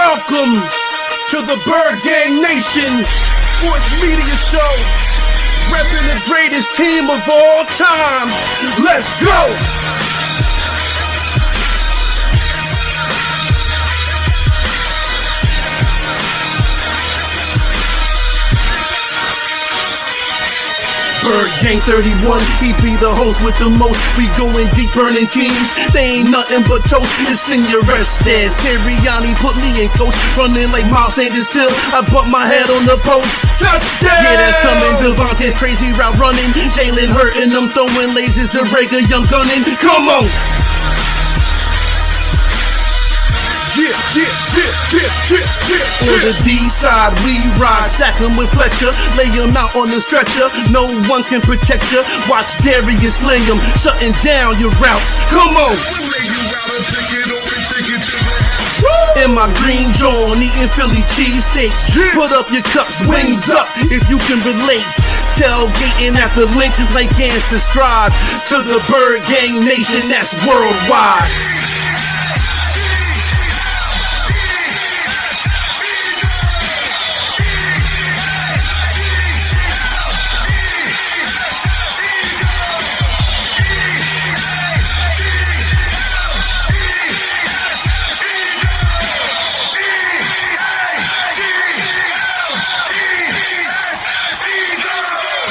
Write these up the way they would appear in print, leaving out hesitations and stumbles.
Welcome to the Bird Gang Nation Sports Media Show, repping the greatest team of all time. Let's go! Bird Gang 31, he be the host with the most. We going deep, burning teams. They ain't nothing but toast. It's in your Estes. Sirianni put me in coach, running like Miles Sanders Hill. I bumped my head on the post. Touchdown! Yeah, that's coming. Devontae's crazy route running. Jalen hurting them, throwing lasers to Rager, young gunning. Come on! On the D side, we ride, sack him with Fletcher, lay him out on the stretcher. No one can protect you. Watch Darius lay him, shutting down your routes. Come on! In my green John, eating Philly cheesesteaks. Put up your cups, wings up, if you can relate. Tailgating at the link like Gangsta Stride. To the Bird Gang Nation, that's worldwide.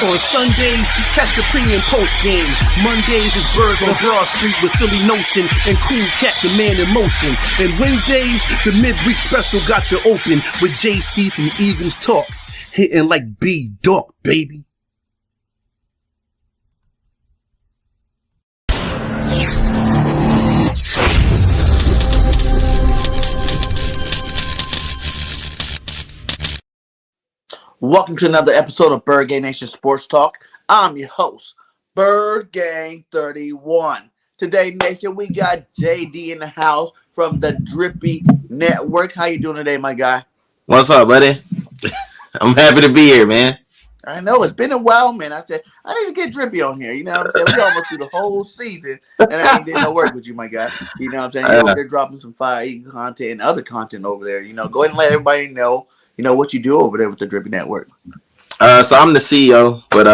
On Sundays, catch the pre and post game. Mondays is Birds on Broad Street with Philly Notion and Cool Cat the Man in Motion. And Wednesdays, the midweek special got you open with JC from Eagles Talk, hitting like B-Dog, baby. Welcome to another episode of Bird Gang Nation Sports Talk. I'm your host, Bird Gang 31. Today, Nation, we got JD in the house from the Ddrippy Network. How you doing today, my guy? What's up, buddy? I'm happy to be here, man. I know, it's been a while, man. I said, I need to get Ddrippy on here. You know what I'm saying? We almost through the whole season, and I ain't did no work with you, my guy. You know what I'm saying? You're over there dropping some fire content and other content over there. You know, go ahead and let everybody know, what you do over there with the Ddrippy Network. So I'm the CEO, but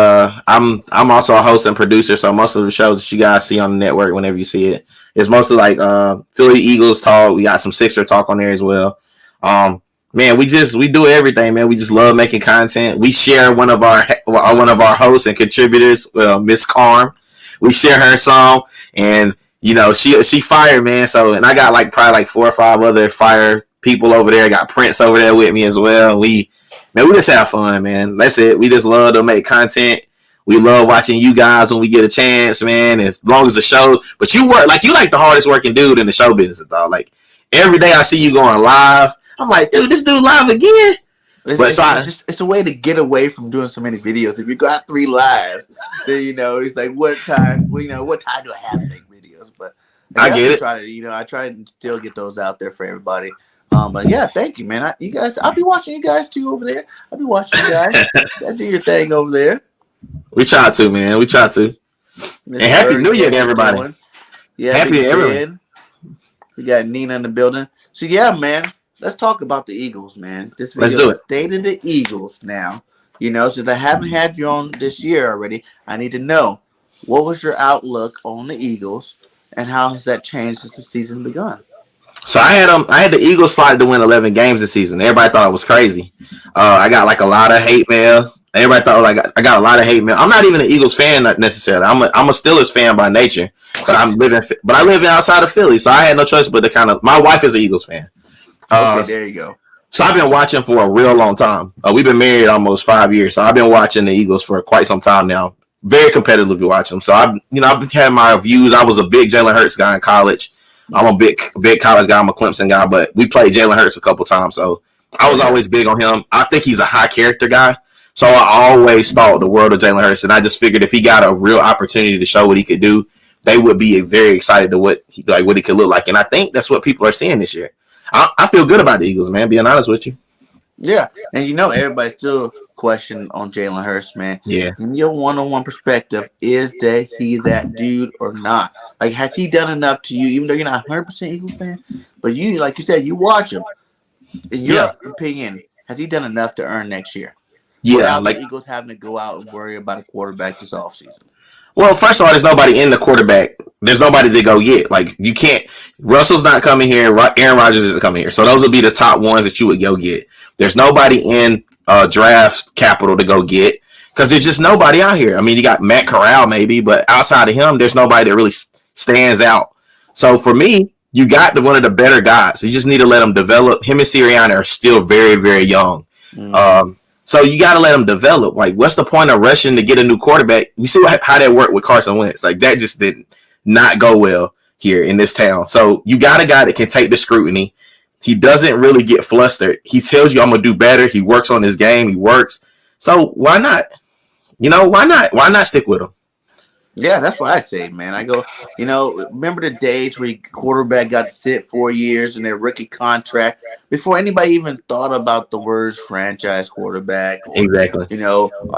I'm also a host and producer. So most of the shows that you guys see on the network, whenever you see it, it's mostly like Philly Eagles talk. We got some Sixer talk on there as well. Man, we do everything, man. We just love making content. We share one of our hosts and contributors, Miss CARM. We share her song, and she fired, man. So, and I got probably 4 or 5 other fire people over there. Got Prince over there with me as well. We just have fun, man. That's it. We just love to make content. We love watching you guys when we get a chance, man. As long as the shows, but you work you like the hardest working dude in the show business, dog. Like every day I see you going live, I'm like, dude, this dude live again. It's a way to get away from doing so many videos. If you got 3 lives, then it's like, what time? What time do I have to make videos? But I get it. I try to still get those out there for everybody. But yeah, thank you, man. I'll be watching you guys too over there. I'll be watching you guys. Do your thing over there. We try to, man. We try to. And Happy New Year to everybody. Yeah, Happy New Year. We got Nina in the building. So yeah, man, let's talk about the Eagles, man. This video is State of the Eagles now. Since I haven't had you on this year already, I need to know, what was your outlook on the Eagles and how has that changed since the season begun? So I had the Eagles slotted to win 11 games this season. Everybody thought it was crazy. I got a lot of hate mail. Everybody thought I got a lot of hate mail. I'm not even an Eagles fan necessarily. I'm a Steelers fan by nature, but I live outside of Philly, so I had no choice but to my wife is an Eagles fan. Okay, there you go. So I've been watching for a real long time. We've been married almost 5 years, so I've been watching the Eagles for quite some time now. Very competitively watch them. So I've had my views. I was a big Jalen Hurts guy in college. I'm a big college guy. I'm a Clemson guy, but we played Jalen Hurts a couple times, so I was always big on him. I think he's a high character guy, so I always thought the world of Jalen Hurts, and I just figured if he got a real opportunity to show what he could do, they would be very excited to what he could look like, and I think that's what people are seeing this year. I feel good about the Eagles, man. Being honest with you. Yeah, and everybody's still questioning on Jalen Hurts, man. Yeah. In your one-on-one perspective, is he that dude or not? Has he done enough to you, even though you're not 100% Eagles fan? But you, like you said, you watch him. In your opinion, has he done enough to earn next year? Yeah, without like the Eagles having to go out and worry about a quarterback this offseason. Well, first of all, there's nobody in the quarterback. There's nobody to go get. Like, you can't. Russell's not coming here. Aaron Rodgers isn't coming here. So those would be the top ones that you would go get. There's nobody in draft capital to go get because there's just nobody out here. I mean, you got Matt Corral maybe, but outside of him, there's nobody that really stands out. So for me, you got one of the better guys. You just need to let them develop. Him and Sirianni are still very, very young. So you got to let them develop. Like, what's the point of rushing to get a new quarterback? We see how that worked with Carson Wentz. Like, that just did not go well here in this town. So you got a guy that can take the scrutiny. He doesn't really get flustered. He tells you, I'm going to do better. He works on his game. He works. So why not? Why not? Why not stick with him? Yeah, that's what I say, man. I go, remember the days where quarterback got to sit 4 years in their rookie contract before anybody even thought about the words franchise quarterback. Or, exactly.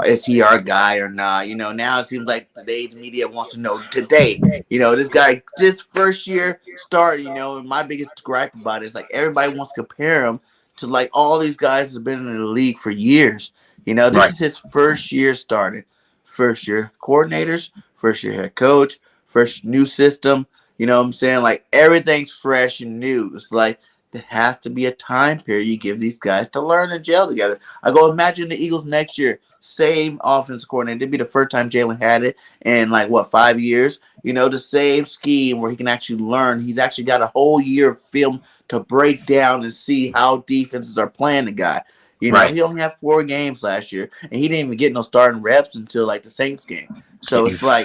Is he our guy or not? Now it seems like today's media wants to know today. This guy, this first year start, and my biggest gripe about it is like everybody wants to compare him to like all these guys that have been in the league for years. This is his first year starting. First year coordinators, first year head coach, first new system. You know what I'm saying? Like everything's fresh and new. It's like there has to be a time period you give these guys to learn and gel together. I go imagine the Eagles next year, same offense coordinator. It'd be the first time Jalen had it in 5 years. The same scheme where he can actually learn. He's actually got a whole year of film to break down and see how defenses are playing the guy. He only had 4 games last year, and he didn't even get no starting reps until the Saints game. So it's like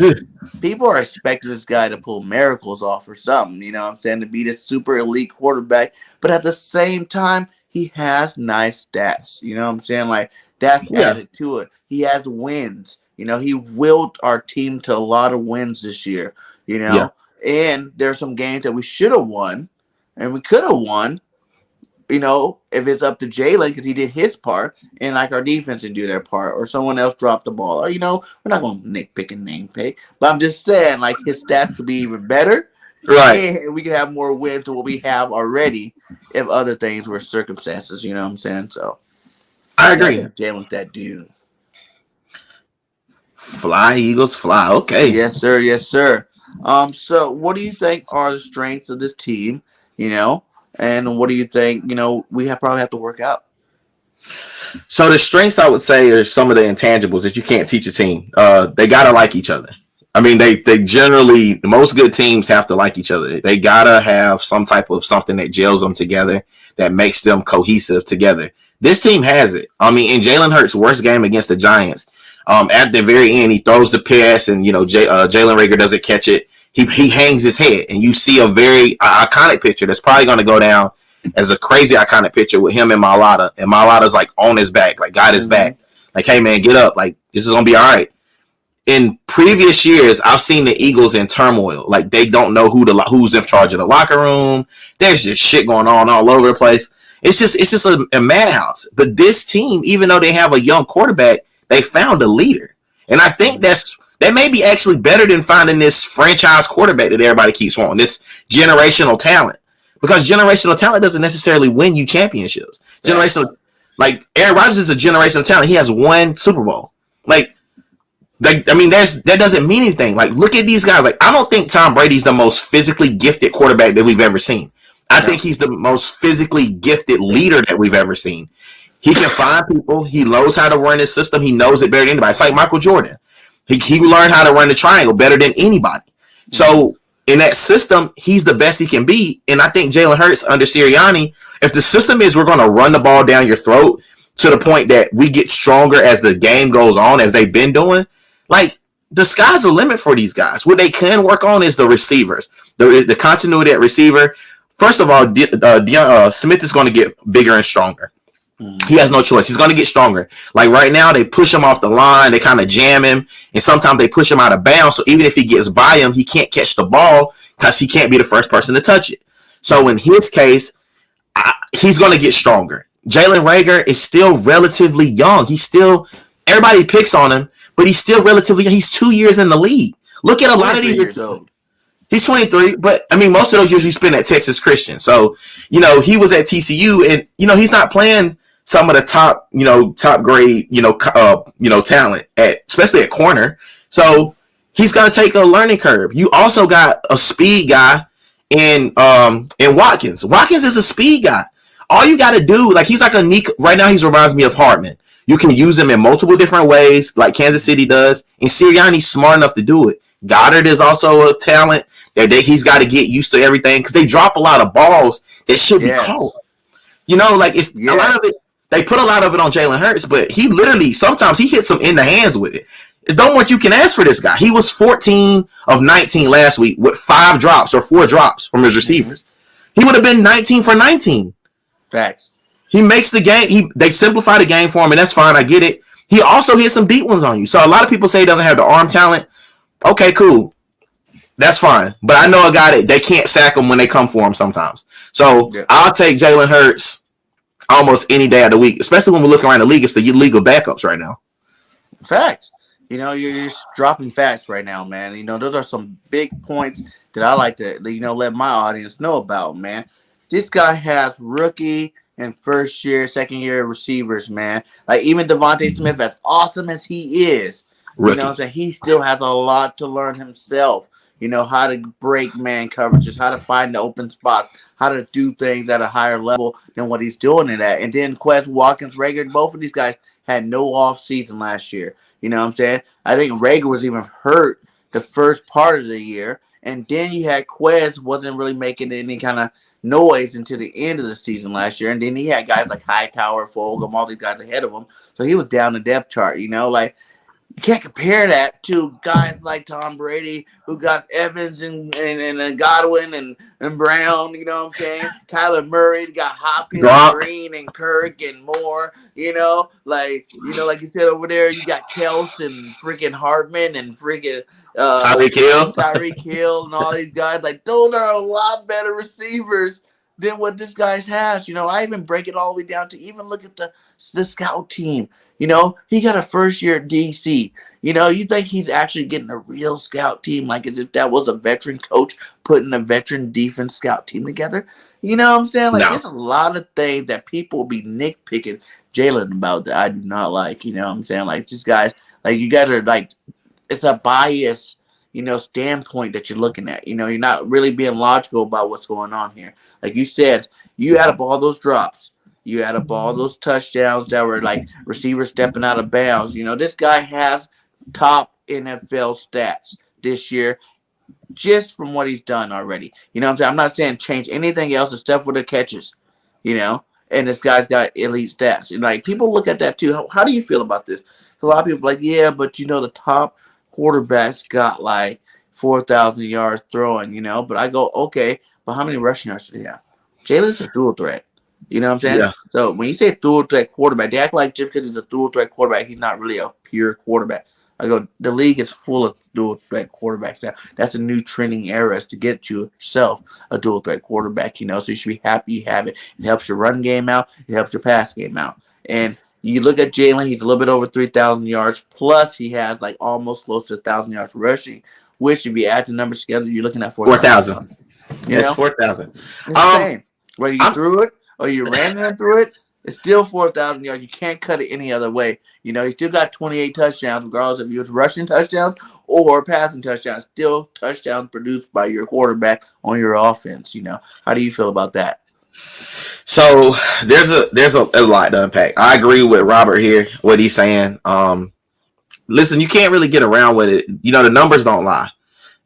people are expecting this guy to pull miracles off or something, to be this super elite quarterback. But at the same time, he has nice stats. Like that's added to it. He has wins. He willed our team to a lot of wins this year, and there's some games that we should have won and we could have won. If it's up to Jalen because he did his part and our defense didn't do their part or someone else dropped the ball. Or, we're not going to nitpick and name pick. But I'm just saying, his stats could be even better. Right. And we could have more wins than what we have already if other things were circumstances. You know what I'm saying? So I agree. Jalen's that dude. Fly, Eagles, fly. Okay. Yes, sir. Yes, sir. So what do you think are the strengths of this team, And what do you think, we probably have to work out? So the strengths, I would say, are some of the intangibles that you can't teach a team. They got to like each other. I mean, they generally, most good teams have to like each other. They got to have some type of something that gels them together, that makes them cohesive together. This team has it. I mean, in Jalen Hurts' worst game against the Giants, at the very end, he throws the pass and, Jalen Reagor doesn't catch it. He hangs his head, and you see a very iconic picture that's probably going to go down as a crazy iconic picture with him and Mailata. And Mailata's on his back, got his back. Hey, man, get up. This is going to be all right. In previous years, I've seen the Eagles in turmoil. They don't know who's in charge of the locker room. There's just shit going on all over the place. It's just a madhouse. But this team, even though they have a young quarterback, they found a leader. And I think that may be actually better than finding this franchise quarterback that everybody keeps wanting, this generational talent. Because generational talent doesn't necessarily win you championships. Generational, Aaron Rodgers is a generational talent. He has 1 Super Bowl. That doesn't mean anything. Look at these guys. I don't think Tom Brady's the most physically gifted quarterback that we've ever seen. I think he's the most physically gifted leader that we've ever seen. He can find people. He knows how to run his system. He knows it better than anybody. It's like Michael Jordan. He learned how to run the triangle better than anybody. So in that system, he's the best he can be. And I think Jalen Hurts under Sirianni, if the system is we're going to run the ball down your throat to the point that we get stronger as the game goes on, as they've been doing, the sky's the limit for these guys. What they can work on is the receivers, the continuity at receiver. First of all, Smith is going to get bigger and stronger. He has no choice. He's going to get stronger. Right now, they push him off the line. They kind of jam him. And sometimes they push him out of bounds. So even if he gets by him, he can't catch the ball because he can't be the first person to touch it. So in his case, he's going to get stronger. Jalen Reagor is still relatively young. Everybody picks on him, but he's still relatively young. He's 2 years in the league. Look at a lot of these. Years old. He's 23, but I mean, most of those years he spent at Texas Christian. So, he was at TCU, and he's not playing some of the top, top grade, talent especially at corner. So he's gonna take a learning curve. You also got a speed guy in Watkins. Watkins is a speed guy. All you got to do, like, he's like a Nick. Right now, he reminds me of Hartman. You can use him in multiple different ways, like Kansas City does, and Sirianni's smart enough to do it. Goddard is also a talent that he's got to get used to everything because they drop a lot of balls that should be caught. Like it's a lot of it. They put a lot of it on Jalen Hurts, but he literally sometimes he hits them in the hands with it. Don't what you can ask for this guy. He was 14 of 19 last week with 5 drops or 4 drops from his receivers. He would have been 19 for 19. Facts. He makes the game. They simplify the game for him, and that's fine. I get it. He also hit some deep ones on you. So a lot of people say he doesn't have the arm talent. Okay, cool. That's fine. But I know a guy that they can't sack him when they come for him sometimes. So I'll take Jalen Hurts almost any day of the week, especially when we look around the league. It's the legal backups right now. Facts. You're just dropping facts right now, man. Those are some big points that I like to, let my audience know about, man. This guy has rookie and first year, second year receivers, man. Like even Devontae Smith, as awesome as he is, he still has a lot to learn himself. How to break man coverages, how to find the open spots, how to do things at a higher level than what he's doing it at. And then Quez Watkins, Rager, both of these guys had no off season last year. You know what I'm saying? I think Rager was even hurt the first part of the year. And then you had Quez wasn't really making any kind of noise until the end of the season last year. And then he had guys like Hightower, Fulgham, all these guys ahead of him. So he was down the depth chart, like you can't compare that to guys like Tom Brady who got Evans and Godwin and Brown, you know what I'm saying? Kyler Murray, got Hopkins, Green, and Kirk and more, like you said over there, you got Kels and freaking Hartman and freaking Tyreek Hill and all these guys. Like those are a lot better receivers than what this guy has. I even break it all the way down to even look at the scout team. He got a first year DC. You think he's actually getting a real scout team, like as if that was a veteran coach putting a veteran defense scout team together. You know what I'm saying? Like there's a lot of things that people will be nitpicking Jalen about that I do not like. You know what I'm saying? Like these guys, like you guys are like, it's a bias, standpoint that you're looking at. You're not really being logical about what's going on here. Like you said, you add up all those drops. You add up all those touchdowns that were like receivers stepping out of bounds. This guy has top NFL stats this year just from what he's done already. You know what I'm saying? I'm not saying change anything else except for the catches, and this guy's got elite stats. And like people look at that too. How do you feel about this? A lot of people are like, yeah, but the top quarterbacks got like 4,000 yards throwing, but I go, okay, but how many rushing yards do they have? Jalen's a dual threat. You know what I'm saying? Yeah. So when you say dual threat quarterback, they act like just because he's a dual threat quarterback, he's not really a pure quarterback. I go, the league is full of dual threat quarterbacks now. That's a new trending era is to get yourself a dual threat quarterback, so you should be happy you have it. It helps your run game out. It helps your pass game out. And you look at Jalen, he's a little bit over 3,000 yards, plus he has like almost close to 1,000 yards rushing, which if you add the numbers together, you're looking at 4,000. Yes, 4,000. Whether you threw it or you ran it through it, it's still 4,000 yards. You can't cut it any other way. He still got 28 touchdowns, regardless if it was rushing touchdowns or passing touchdowns. Still touchdowns produced by your quarterback on your offense. How do you feel about that? So there's a lot to unpack. I agree with Robert here, what he's saying. Listen, you can't really get around with it. The numbers don't lie.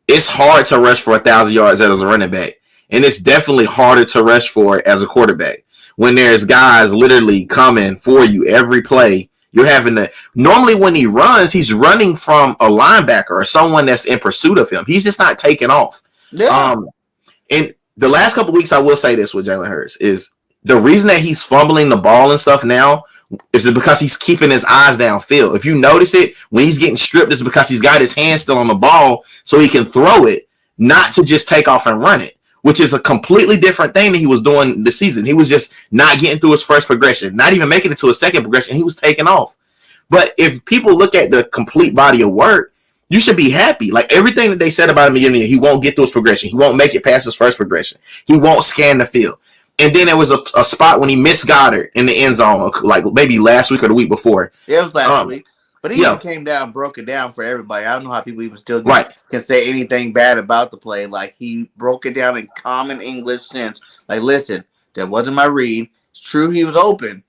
It's hard to rush for 1,000 yards as a running back. And it's definitely harder to rush for it as a quarterback. When there's guys literally coming for you every play, you're having to. Normally when he runs, he's running from a linebacker or someone that's in pursuit of him. He's just not taking off. Yeah. And the last couple of weeks, I will say this with Jalen Hurts is the reason that he's fumbling the ball and stuff now is because he's keeping his eyes downfield. If you notice it, when he's getting stripped, it's because he's got his hand still on the ball so he can throw it, not to just take off and run it, which is a completely different thing that he was doing this season. He was just not getting through his first progression, not even making it to his second progression. He was taking off. But if people look at the complete body of work, You should be happy. Like everything that they said about him in the beginning, he won't get through his progression. He won't make it past his first progression. He won't scan the field. And then there was a spot when he missed Goddard in the end zone, like maybe last week or the week before. Yeah, it was last week. But he even came down, broke it down for everybody. I don't know how people even still can say anything bad about the play. Like, he broke it down in common English sense. Like, listen, that wasn't my read. It's true he was open,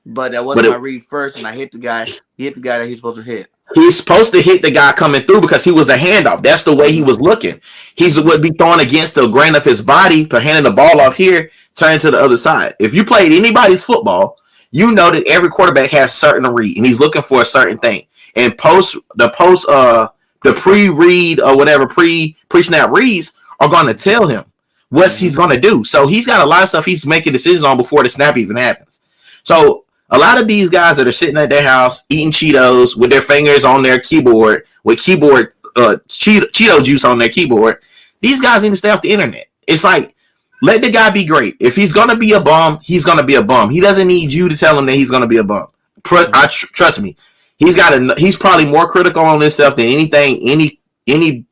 but that wasn't my read first, and I hit the guy. He hit the guy that he's supposed to hit. He's supposed to hit the guy coming through because he was the handoff. That's the way he was looking. He would be thrown against the grain of his body, but handing the ball off here, turning to the other side. If you played anybody's football, you know that every quarterback has certain read, and he's looking for a certain thing. And the pre-read or whatever pre-snap reads are going to tell him what he's going to do. So he's got a lot of stuff he's making decisions on before the snap even happens. So a lot of these guys that are sitting at their house eating Cheetos with their fingers on their keyboard with Cheeto juice on their keyboard, these guys need to stay off the internet. It's like, let the guy be great. If he's going to be a bum, he's going to be a bum. He doesn't need you to tell him that he's going to be a bum. Trust me. He's probably more critical on himself than anything any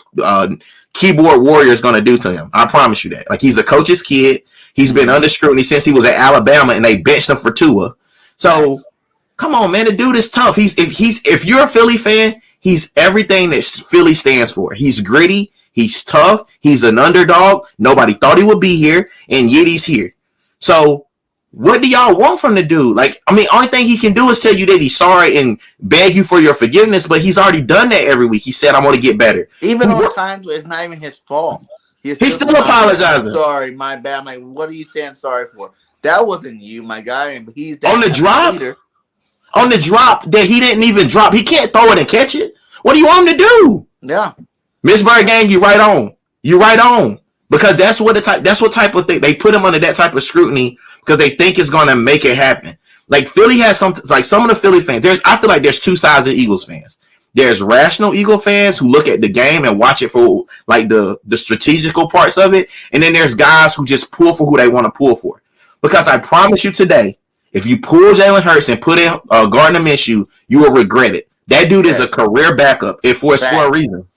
keyboard warrior is going to do to him. I promise you that. Like, he's a coach's kid. He's been under scrutiny since he was at Alabama, and they benched him for Tua. So, come on, man. The dude is tough. If you're a Philly fan, he's everything that Philly stands for. He's gritty. He's tough. He's an underdog. Nobody thought he would be here, and yet he's here. So, what do y'all want from the dude? Like, I mean, only thing he can do is tell you that he's sorry and beg you for your forgiveness, but he's already done that every week. He said, I'm going to get better. Even on times where it's not even his fault. He's still apologizing. Sorry, my bad. I'm like, what are you saying sorry for? That wasn't you, my guy. And he's on the drop. On the drop that he didn't even drop. He can't throw it and catch it. What do you want him to do? Yeah. Miss Bird Gang, you right on. You right on. Because that's what type of thing they put him under, that type of scrutiny, because they think it's going to make it happen. Like, Philly has some of the Philly fans. I feel like there's two sides of Eagles fans. There's rational Eagle fans who look at the game and watch it for like the strategical parts of it, and then there's guys who just pull for who they want to pull for. Because I promise you today, if you pull Jalen Hurts and put in Gardner Minshew, you will regret it. That dude is a career backup. It's for a reason.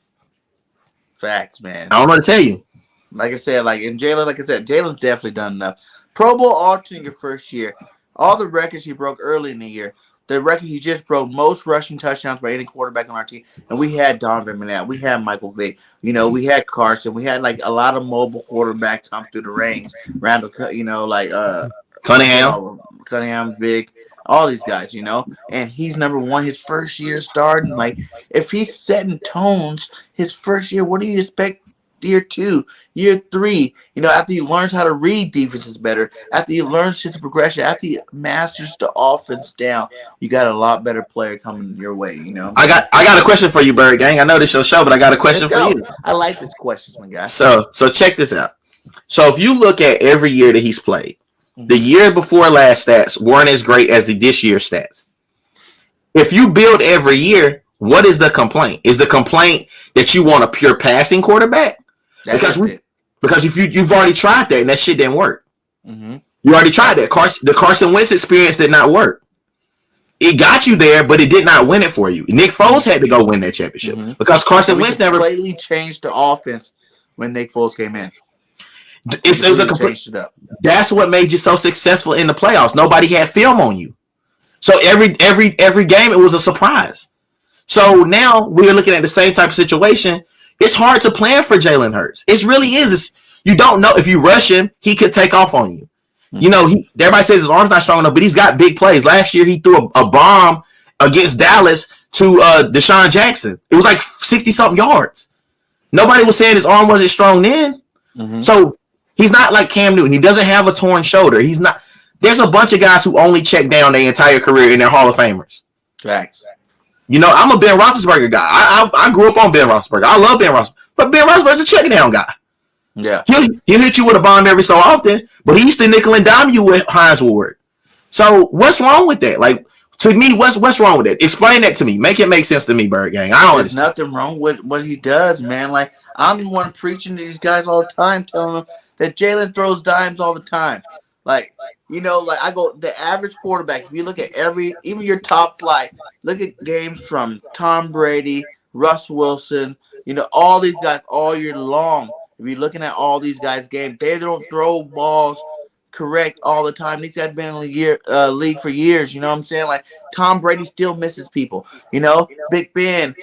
Facts, man. I don't know what to tell you. Like I said, Jalen's definitely done enough. Pro Bowl alternate your first year. All the records he broke early in the year. The record he just broke, most rushing touchdowns by any quarterback on our team. And we had Donovan McNabb. We had Michael Vick. You know, we had Carson. We had, like, a lot of mobile quarterbacks come through the ranks. Randall, Cunningham, Vick, all these guys, you know. And he's number one his first year starting. Like, if he's setting tones his first year, what do you expect year 2, year 3, you know, after he learns how to read defenses better, after he learns his progression, after he masters the offense down, you got a lot better player coming your way, you know. I got a question for you, Bird Gang. I know this is your show, but I got a question for you. I like these questions, my guy. So check this out. So if you look at every year that he's played, the year before last stats weren't as great as this year's stats. If you build every year, what is the complaint? Is the complaint that you want a pure passing quarterback? Because if you've already tried that and that shit didn't work. Mm-hmm. You already tried that. The Carson Wentz experience did not work. It got you there, but it did not win it for you. Nick Foles had to go win that championship because Carson Wentz never completely changed the offense when Nick Foles came in. It was changed it up. That's what made you so successful in the playoffs. Nobody had film on you, so every game it was a surprise. So now we're looking at the same type of situation. It's hard to plan for Jalen Hurts. It really is. You don't know if you rush him, he could take off on you. Mm-hmm. You know, everybody says his arm's not strong enough, but he's got big plays. Last year, he threw a bomb against Dallas to Deshaun Jackson. It was like 60-something yards. Nobody was saying his arm wasn't strong then. Mm-hmm. So he's not like Cam Newton. He doesn't have a torn shoulder. He's not. There's a bunch of guys who only check down their entire career and they're Hall of Famers. Facts. You know, I'm a Ben Roethlisberger guy. I grew up on Ben Roethlisberger. I love Ben Roethlisberger. But Ben Roethlisberger's a check down guy. Yeah. He'll hit you with a bomb every so often, but he used to nickel and dime you with Hines Ward. So what's wrong with that? Like, to me, what's wrong with that? Explain that to me. Make it make sense to me, Bird Gang. I don't understand. There's nothing wrong with what he does, man. Like, I'm the one preaching to these guys all the time, telling them that Jalen throws dimes all the time. Like, you know, like I go, the average quarterback, if you look at even your top flight, look at games from Tom Brady, Russ Wilson, all these guys all year long. If you're looking at all these guys' games, they don't throw balls correct all the time. These guys been in the league for years. You know what I'm saying? Like Tom Brady still misses people. Big Ben.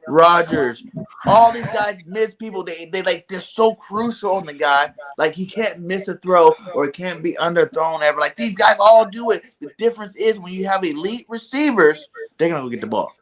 Rodgers. All these guys miss people. They're so crucial on the guy. Like he can't miss a throw or it can't be underthrown ever. Like these guys all do it. The difference is when you have elite receivers, they're gonna go get the ball.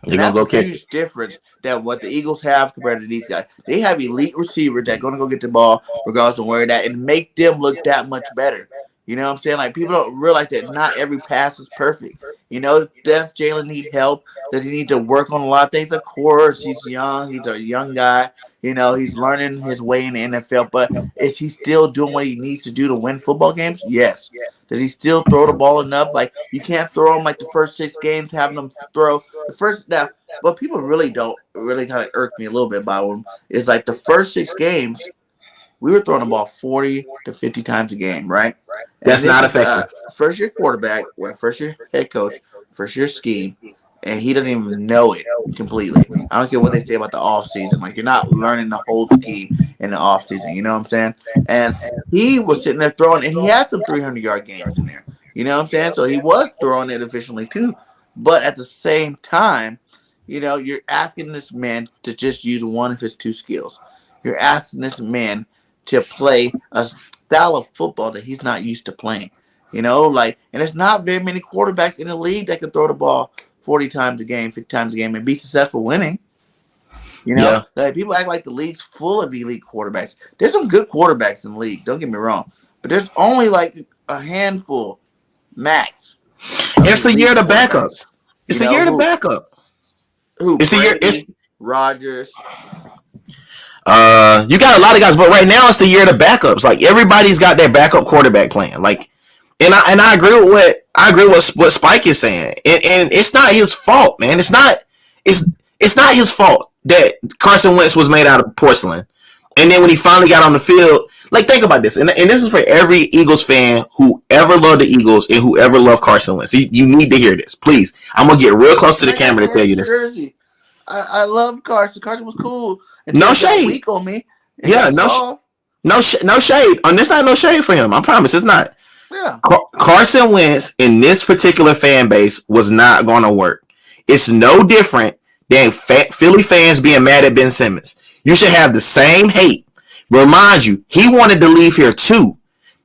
And that's a huge difference than what the Eagles have compared to these guys. They have elite receivers that are going to go get the ball regardless of where that and make them look that much better. You know what I'm saying? Like, people don't realize that not every pass is perfect. Does Jalen need help? Does he need to work on a lot of things? Of course, he's young. He's a young guy. He's learning his way in the NFL. But is he still doing what he needs to do to win football games? Yes. Does he still throw the ball enough? Like, you can't throw him like the first 6 games, having him throw the first. Now, what people really kind of irk me a little bit about him is like the first 6 games, we were throwing the ball 40 to 50 times a game, right? That's not effective. First year quarterback, first year head coach, first year scheme, and he doesn't even know it completely. I don't care what they say about the offseason. Like, you're not learning the whole scheme in the offseason. You know what I'm saying? And he was sitting there throwing, and he had some 300-yard games in there. You know what I'm saying? So he was throwing it efficiently too. But at the same time, you're asking this man to just use one of his 2 skills. You're asking this man to play a style of football that he's not used to playing. And there's not very many quarterbacks in the league that can throw the ball 40 times a game, 50 times a game, and be successful winning. Like, people act like the league's full of elite quarterbacks. There's some good quarterbacks in the league, don't get me wrong. But there's only like a handful, max. It's the year of the backups. It's the year of the backup. Who? It's Brady, the year. It's Rodgers. You got a lot of guys, but right now it's the year of the backups. Like, everybody's got their backup quarterback playing. Like, and I agree with what Spike is saying. And it's not his fault, man. It's not his fault that Carson Wentz was made out of porcelain. And then when he finally got on the field, like, think about this. And this is for every Eagles fan who ever loved the Eagles and who ever loved Carson Wentz. You need to hear this, please. I'm gonna get real close to the camera to tell you this. Jersey. I love Carson. Carson was cool. No shade. Weak on me. Yeah, no shade. And there's not no shade for him. I promise, it's not. Yeah. Carson Wentz in this particular fan base was not going to work. It's no different than Philly fans being mad at Ben Simmons. You should have the same hate. Remind you, he wanted to leave here too.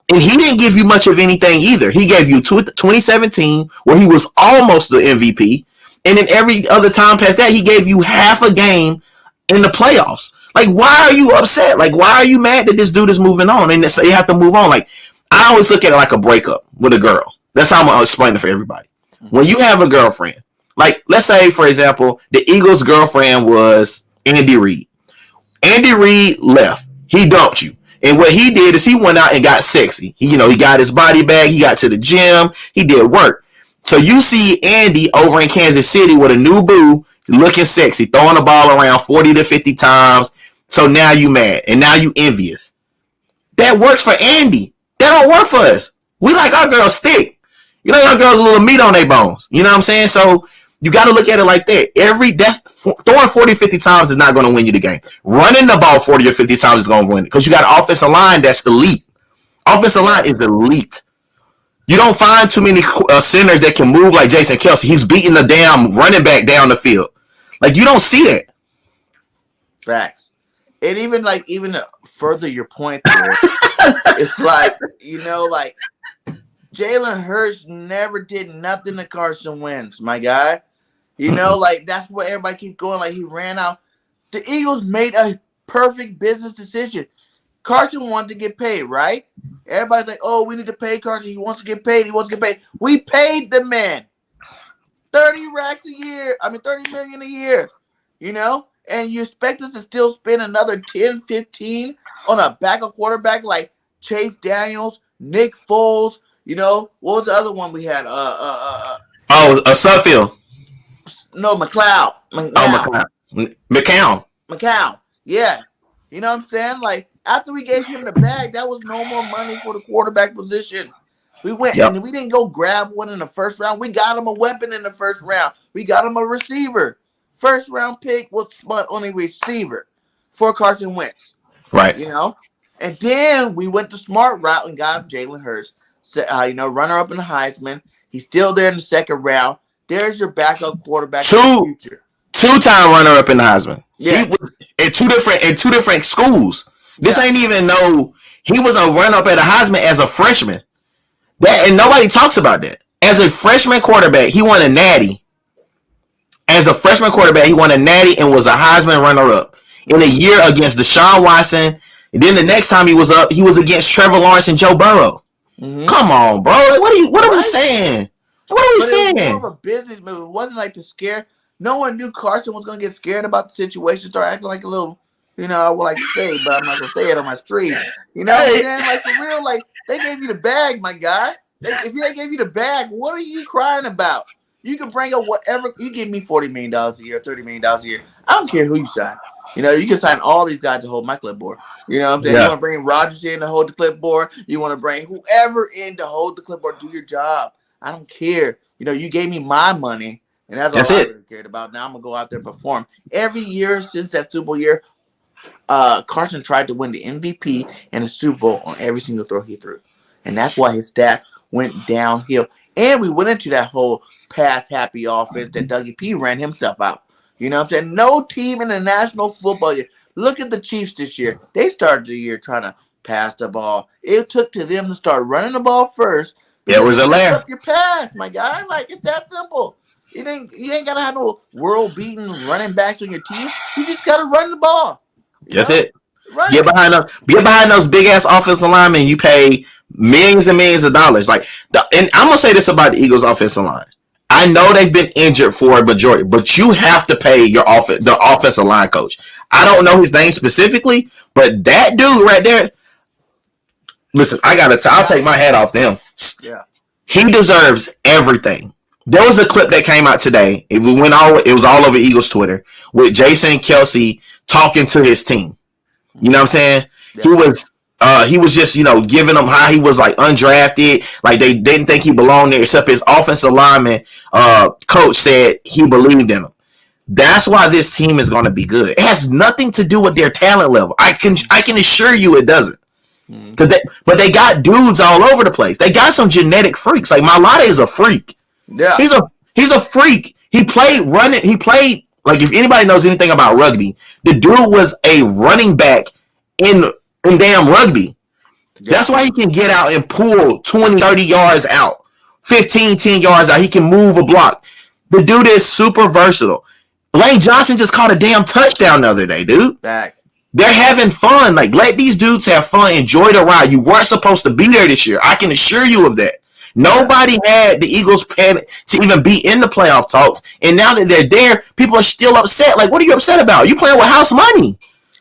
And he didn't give you much of anything either. He gave you 2017, where he was almost the MVP. And then every other time past that, he gave you half a game in the playoffs. Like, why are you upset? Like, why are you mad that this dude is moving on? And you have to move on. Like, I always look at it like a breakup with a girl. That's how I'm going to explain it for everybody. When you have a girlfriend, like, let's say, for example, the Eagles' girlfriend was Andy Reid. Andy Reid left. He dumped you. And what he did is he went out and got sexy. He got his body back. He got to the gym. He did work. So you see Andy over in Kansas City with a new boo, looking sexy, throwing the ball around 40 to 50 times. So now you mad and now you envious. That works for Andy. That don't work for us. We like our girls thick. Our girls a little meat on their bones. You know what I'm saying? So you got to look at it like that. Throwing 40, 50 times is not going to win you the game. Running the ball 40 or 50 times is going to win it because you got an offensive line that's elite. Offensive line is elite. You don't find too many centers that can move like Jason Kelce. He's beating the damn running back down the field. Like, you don't see that. Facts. And even to further your point there, it's like, like Jalen Hurts never did nothing to Carson Wentz, my guy. Like, that's what everybody keeps going. Like, he ran out. The Eagles made a perfect business decision. Carson wanted to get paid, right? Everybody's like, oh, we need to pay Carson. He wants to get paid. We paid the man 30 racks a year. I mean, 30 million a year, And you expect us to still spend another 10, 15 on a backup quarterback like Chase Daniels, Nick Foles, what was the other one we had? Sudfield. No, McLeod. McCown. Yeah. You know what I'm saying? Like, after we gave him the bag, that was no more money for the quarterback position. We went and we didn't go grab one in the first round. We got him a weapon in the first round. We got him a receiver. first round pick was spot on a receiver for Carson Wentz. Right. You know, and then we went the smart route and got Jalen Hurts. Runner up in the Heisman. He's still there in the second round. There's your backup quarterback in the future. 2-time runner up in the Heisman. Yeah. He was in two different schools. This ain't even he was a run up at a Heisman as a freshman. And nobody talks about that. As a freshman quarterback, he won a natty. As a freshman quarterback, he won a natty and was a Heisman runner up in a year against Deshaun Watson. And then the next time he was up, he was against Trevor Lawrence and Joe Burrow. Mm-hmm. Come on, bro. What are we saying? What are we saying? It was more of a business move. It wasn't like to scare. No one knew Carson was going to get scared about the situation, start acting like a little, I would like to say, but I'm not going to say it on my stream. And then, like, for real, like, they gave you the bag, my guy. If they gave you the bag, what are you crying about? You can bring up whatever. You give me $40 million a year, $30 million a year. I don't care who you sign. You can sign all these guys to hold my clipboard. You know what I'm saying? Yeah. You want to bring Rodgers in to hold the clipboard. You want to bring whoever in to hold the clipboard. Do your job. I don't care. You gave me my money, and that's all I really cared about. Now I'm going to go out there and perform. Every year since that Super Bowl year, Carson tried to win the MVP and the Super Bowl on every single throw he threw. And that's why his stats went downhill. And we went into that whole pass-happy offense that Dougie P ran himself out. You know what I'm saying? No team in the National Football year. Look at the Chiefs this year. They started the year trying to pass the ball. It took to them to start running the ball first. It was a laugh. Up your pass, my guy. Like, it's that simple. You ain't got to have no world-beating running backs on your team. You just got to run the ball. That's it. Get behind those big-ass offensive linemen. You pay millions and millions of dollars. And I'm gonna say this about the Eagles' offensive line. I know they've been injured for a majority, but you have to pay the offensive line coach. I don't know his name specifically, but that dude right there. Listen, I'll take my hat off to him. Yeah, he deserves everything. There was a clip that came out today. It was all over Eagles Twitter with Jason Kelce talking to his team. You know what I'm saying? Yeah. He was just, giving them how he was like undrafted, like they didn't think he belonged there, except his offensive lineman coach said he believed in him. That's why this team is going to be good. It has nothing to do with their talent level. I can assure you it doesn't. But they got dudes all over the place. They got some genetic freaks. Like Mailata is a freak. Yeah, he's a freak. He played like, if anybody knows anything about rugby, the dude was a running back in damn rugby. Yeah. That's why he can get out and pull 20, 30 yards out, 15, 10 yards out. He can move a block. The dude is super versatile. Lane Johnson just caught a damn touchdown the other day, dude. Facts. They're having fun. Like, let these dudes have fun. Enjoy the ride. You weren't supposed to be there this year. I can assure you of that. Nobody had the Eagles panic to even be in the playoff talks. And now that they're there, people are still upset. Like, what are you upset about? You playing with house money.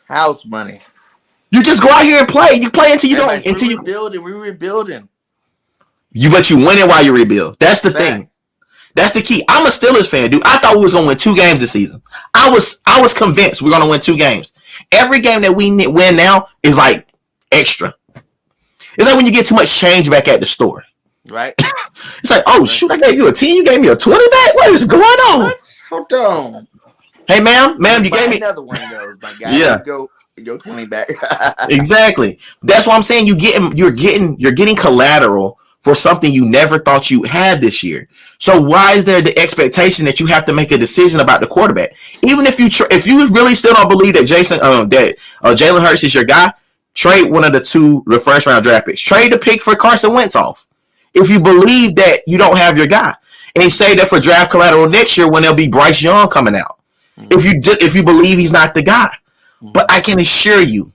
House money. You just go out here and play. You play until you don't. We're rebuilding. But you win it while you rebuild. That's the thing. That's the key. I'm a Steelers fan, dude. I thought we was gonna win 2 games this season. I was convinced we're gonna win 2 games. Every game that we win now is like extra. It's like when you get too much change back at the store. Right. It's like, oh shoot, I gave you a 10, you gave me a 20 back. What is going on? What? Hold on. Hey, ma'am, you gave me another one of those, my guy. Yeah. Go 20 back. Exactly. That's what I'm saying. You're getting collateral for something you never thought you had this year. So why is there the expectation that you have to make a decision about the quarterback? Even if you really still don't believe that Jalen Hurts is your guy, trade one of the first round draft picks. Trade the pick for Carson Wentz off. If you believe that you don't have your guy, and say that for draft collateral next year when there'll be Bryce Young coming out. If you believe he's not the guy, but I can assure you,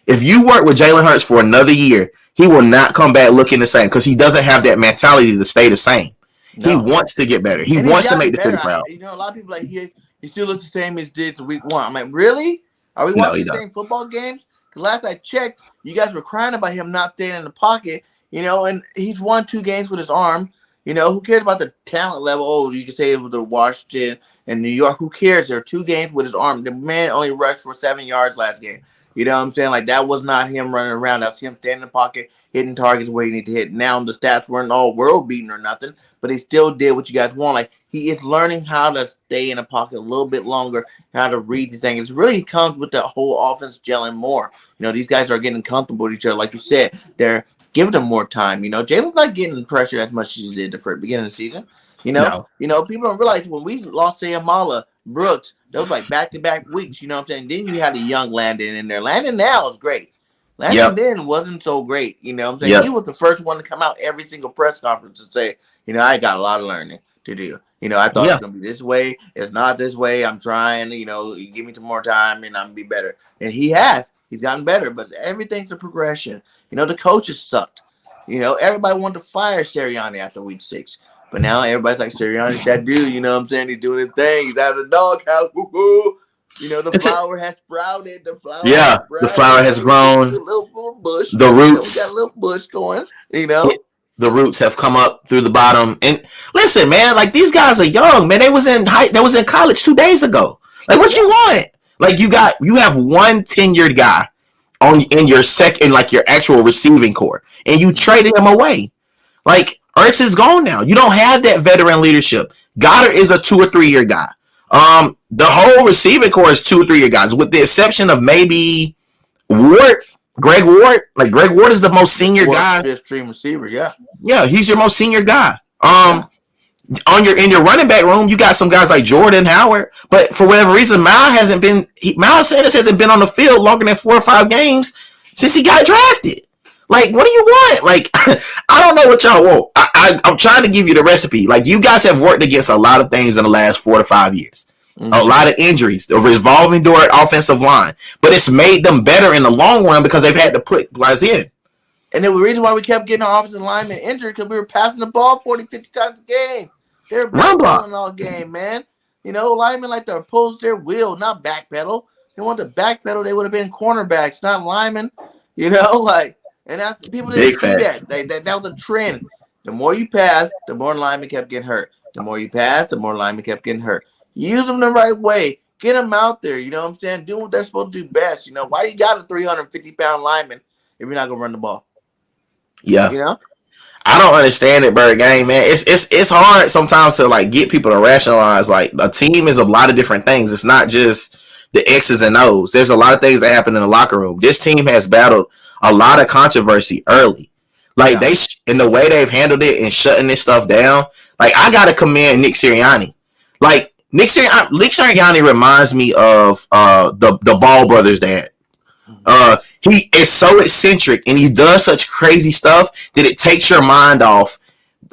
if you work with Jalen Hurts for another year, he will not come back looking the same because he doesn't have that mentality to stay the same. No. He wants to get better. He wants to make the city proud. A lot of people like he still looks the same as did to week 1. I'm like, really? Are we watching the same football games? Because last I checked, you guys were crying about him not staying in the pocket. And he's won 2 games with his arm. Who cares about the talent level? Oh, you can say it was a Washington and New York. Who cares? There are 2 games with his arm. The man only rushed for 7 yards last game. You know what I'm saying? Like, that was not him running around. That's him standing in the pocket, hitting targets where he need to hit. Now, the stats weren't all world beating or nothing, but he still did what you guys want. Like, he is learning how to stay in the pocket a little bit longer, how to read the thing. It really comes with the whole offense gelling more. You know, these guys are getting comfortable with each other. Like you said, they're giving them more time. You know, Jalen's not getting pressured as much as he did at the beginning of the season. You know, people don't realize when we lost Sayamala, Brooks, those like back-to-back weeks, you know what I'm saying? Then you had a young Landon in there. Landon now is great. Landon then wasn't so great, you know what I'm saying? He was the first one to come out every single press conference and say, you know, I got a lot of learning to do. You know, I thought it was going to be this way. It's not this way. I'm trying, you know, you give me some more time and I'm going to be better. And he has. He's gotten better, but everything's a progression. You know, the coaches sucked. You know, everybody wanted to fire Sirianni after week 6. But now everybody's like, Sirianni's that dude, you know what I'm saying? He's doing his thing. He's out of the doghouse. Woo-hoo. You know, the flower has sprouted. The flower has grown. A little bush. The roots. We got a little bush going, you know. The roots have come up through the bottom. And listen, man, like these guys are young, man. They was in college 2 days ago. Like, what you want? Like, you have one tenured guy in your your actual receiving core, and you traded him away. Like, Ertz is gone now. You don't have that veteran leadership. Goddard is a 2 or 3 year guy. The whole receiving core is 2 or 3 year guys, with the exception of maybe Ward, Greg Ward. Like, Greg Ward is the most senior guy. Fifth string receiver, yeah, he's your most senior guy. In your running back room, you got some guys like Jordan Howard, but for whatever reason, Miles Sanders hasn't been on the field longer than 4 or 5 games since he got drafted. Like, what do you want? Like, I don't know what y'all want. I'm trying to give you the recipe. Like, you guys have worked against a lot of things in the last 4 to 5 years. Mm-hmm. A lot of injuries, the revolving door offensive line. But it's made them better in the long run because they've had to put guys in. And the reason why we kept getting our offensive linemen injured because we were passing the ball 40, 50 times a game. They're backpedaling all game, man. You know, linemen like to oppose their will, not backpedal. They want to backpedal, they would have been cornerbacks, not linemen. You know, like, and that's people didn't see that. That was a trend. The more you pass, the more linemen kept getting hurt. The more you pass, the more linemen kept getting hurt. Use them the right way. Get them out there. You know what I'm saying? Do what they're supposed to do best. You know, why you got a 350-pound lineman if you're not gonna run the ball? Yeah. You know? I don't understand it, Bird Gang, man. It's hard sometimes to like get people to rationalize like a team is a lot of different things. It's not just the X's and O's. There's a lot of things that happen in the locker room. This team has battled a lot of controversy early. Like in the way they've handled it and shutting this stuff down. Like, I gotta commend Nick Sirianni. Like, Nick Sirianni reminds me of the Ball brothers' dad. He is so eccentric and he does such crazy stuff that it takes your mind off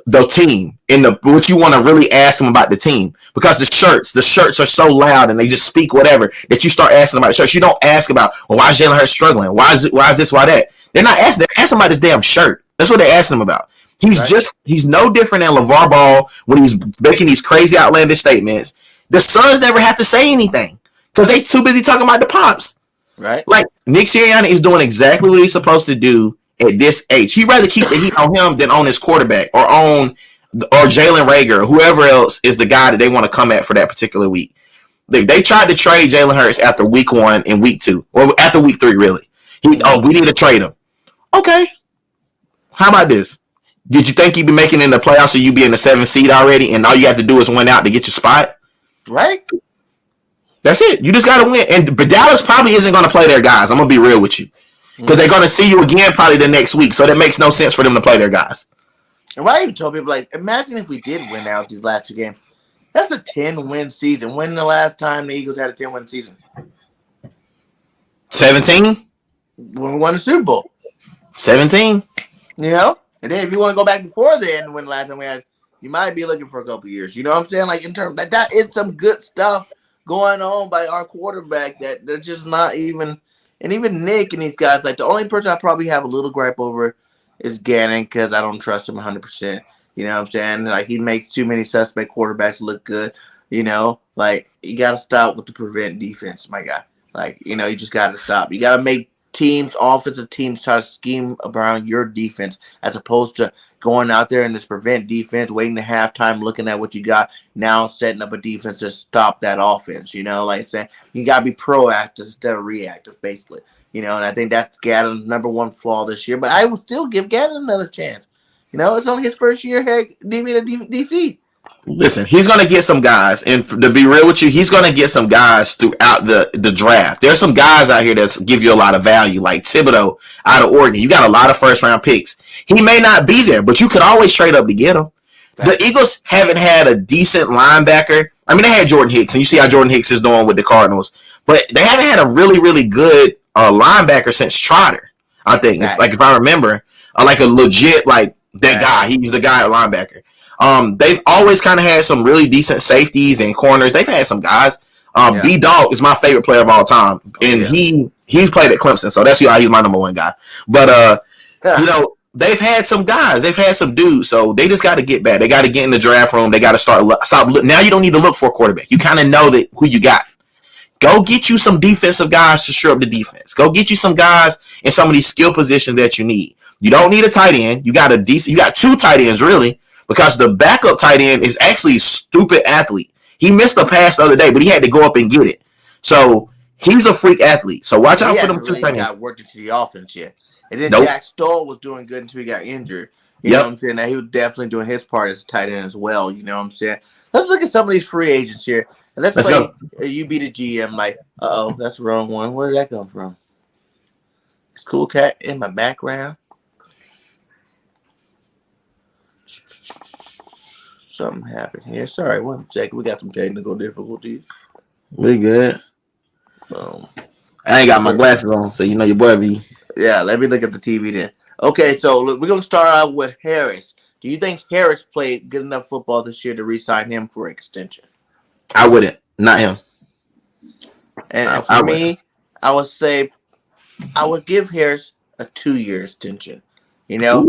the team and what you want to really ask him about the team, because the shirts are so loud and they just speak whatever that you start asking about the shirts. You don't ask about, well, why is Jalen Hurts struggling? Why is this? Why that? They're not asking. They're asking about this damn shirt. That's what they're asking him about. He's no different than LeVar Ball when he's making these crazy outlandish statements. The Suns never have to say anything because they too busy talking about the Pops. Right. Like, Nick Sirianni is doing exactly what he's supposed to do at this age. He'd rather keep the heat on him than on his quarterback or Jalen Reagor or whoever else is the guy that they want to come at for that particular week. They tried to trade Jalen Hurts after week 1 and week 2, or after week 3, really. We need to trade him. Okay. How about this? Did you think you'd be making it in the playoffs or you'd be in the 7th seed already and all you have to do is win out to get your spot? Right. That's it. You just got to win. But Dallas probably isn't going to play their guys. I'm going to be real with you. Because they're going to see you again probably the next week. So that makes no sense for them to play their guys. And why even told people, like, imagine if we did win out these last 2 games. That's a 10-win season. When the last time the Eagles had a 10-win season? 17? When we won the Super Bowl. 17? You know? And then if you want to go back before then, when the last time we had, you might be looking for a couple years. You know what I'm saying? Like, in terms of that is some good stuff going on by our quarterback that they're just not even, and even Nick and these guys, like, the only person I probably have a little gripe over is Gannon because I don't trust him 100%. You know what I'm saying? Like, he makes too many suspect quarterbacks look good. You know, like, you got to stop with the prevent defense, my guy. Like, you know, you just got to stop. You got to make offensive teams try to scheme around your defense as opposed to going out there and just prevent defense, waiting to halftime, looking at what you got, now setting up a defense to stop that offense. You know, like I said, you got to be proactive instead of reactive, basically. You know, and I think that's Gadden's number one flaw this year. But I will still give Gadden another chance. You know, it's only his first year head DC. Listen, he's going to get some guys, and to be real with you, he's going to get some guys throughout the draft. There's some guys out here that give you a lot of value, like Thibodeau out of Oregon. You got a lot of first-round picks. He may not be there, but you could always trade up to get him. The Eagles haven't had a decent linebacker. I mean, they had Jordan Hicks, and you see how Jordan Hicks is doing with the Cardinals, but they haven't had a really, really good linebacker since Trotter, I think. Exactly. Like, if I remember, like a legit, like, that guy. He's the guy at linebacker. They've always kind of had some really decent safeties and corners. They've had some guys. D-Dog is my favorite player of all time, and he's played at Clemson, so that's why he's my number one guy. But you know, they've had some guys, they've had some dudes, so they just got to get back. They got to get in the draft room. They got to stop. Now you don't need to look for a quarterback. You kind of know that who you got. Go get you some defensive guys to shore up the defense. Go get you some guys in some of these skill positions that you need. You don't need a tight end. You got two tight ends really. Because the backup tight end is actually a stupid athlete. He missed a pass the other day, but he had to go up and get it. So he's a freak athlete. So watch out for them two tight ends. He got worked into the offense yet. And then Jack Stoll was doing good until he got injured. You know what I'm saying? Now he was definitely doing his part as a tight end as well. You know what I'm saying? Let's look at some of these free agents here. And let's play you be the GM like, that's the wrong one. Where did that come from? Is Cool Cat in my background? Something happened here. Sorry, 1 second. We got some technical difficulties. We good. I ain't got my glasses on, so you know your boy be. Yeah, let me look at the TV then. Okay, so look, we're going to start out with Harris. Do you think Harris played good enough football this year to re-sign him for extension? I wouldn't. Not him. And for me, I would say I would give Harris a 2-year extension. You know,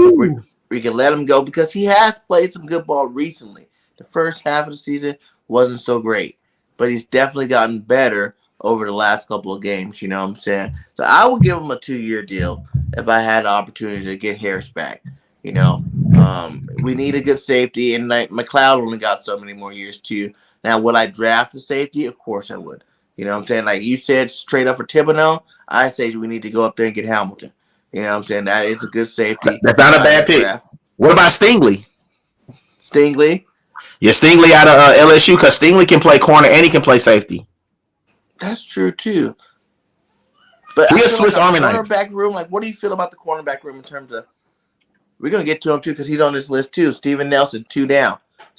we can let him go because he has played some good ball recently. The first half of the season wasn't so great, but he's definitely gotten better over the last couple of games. You know what I'm saying? So I would give him a 2-year deal if I had the opportunity to get Harris back. You know, we need a good safety, and like McLeod only got so many more years too. Now, would I draft the safety? Of course I would. You know what I'm saying? Like you said, straight up for Thibodeau, I say we need to go up there and get Hamilton. You know what I'm saying? That is a good safety. That's not a bad pick. Draft. What about Stingley? Stingley? Yeah, Stingley out of LSU, because Stingley can play corner and he can play safety. That's true, too. But he a Swiss Army knife. Cornerback room, like, what do you feel about the cornerback room in terms of... We're going to get to him, too, because he's on this list, too. Steven Nelson, 2 down.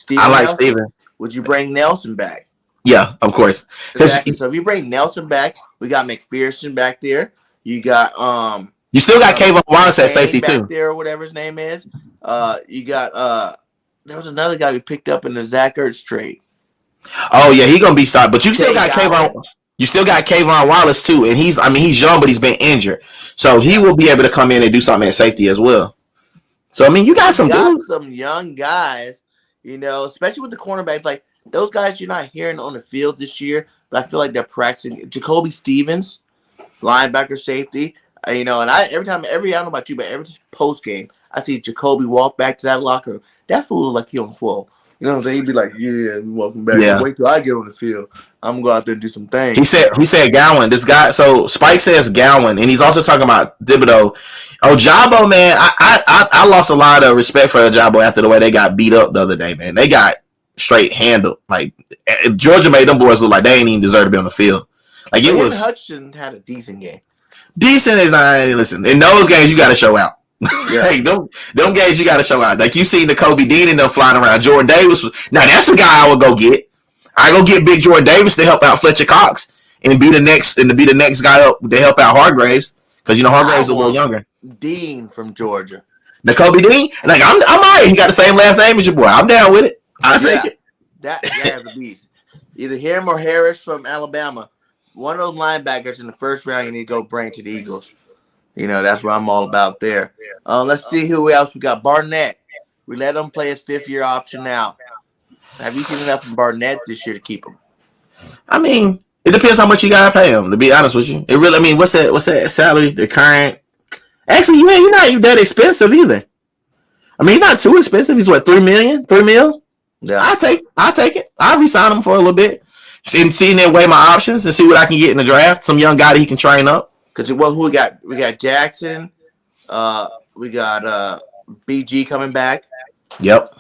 I like Steven. Would you bring Nelson back? Yeah, of course. Exactly. So if you bring Nelson back, we got McPherson back there. You got... You still got Kayvon Wallace at safety back too. There or whatever his name is. You got there was another guy we picked up in the Zach Ertz trade. Oh yeah, he gonna be stopped. But you still got Kayvon. You still got Kayvon Wallace too, and he's young, but he's been injured, so he will be able to come in and do something at safety as well. So I mean, you got some young guys, you know, especially with the cornerbacks. Like those guys you're not hearing on the field this year, but I feel like they're practicing. Jacoby Stevens, linebacker, safety. You know, and I don't know about you, but every post game, I see Jacoby walk back to that locker room. That fool look like he on swole. You know what I'm saying? He'd be like, "Yeah, welcome back. Yeah. Wait till I get on the field. I'm gonna go out there and do some things." He said Gowan. This guy. So Spike says Gowan, and he's also talking about Thibodeau. Oh, Jabo, man, I lost a lot of respect for Jabo after the way they got beat up the other day, man. They got straight handled. Like Georgia made them boys look like they ain't even deserve to be on the field. Like it was. Hutchinson had a decent game. Decent is not. Listen, in those games you got to show out. Yeah. Hey, them games you got to show out. Like you seen the Kobe Dean and them flying around. Jordan Davis now that's a guy I would go get. I go get Big Jordan Davis to help out Fletcher Cox and be the next guy up to help out Hargraves because you know Hargraves is a little younger. Dean from Georgia. The Kobe Dean, like I'm all right. He got the same last name as your boy. I'm down with it. I'll take it. That guy's a beast. Either him or Harris from Alabama. One of those linebackers in the first round you need to go bring to the Eagles. You know, that's what I'm all about there. Let's see who else we got. Barnett. We let him play his 5th-year option now. Have you seen enough from Barnett this year to keep him? I mean, It depends how much you gotta pay him. To be honest with you, it really. I mean, what's that salary? The current. Actually, you're not even that expensive either. I mean, he's not too expensive. He's what, $3 million? $3 million? Yeah. I'll take it. I'll resign him for a little bit. See and weigh my options and see what I can get in the draft. Some young guy that he can train up. Because who we got? We got Jackson. We got BG coming back. Yep.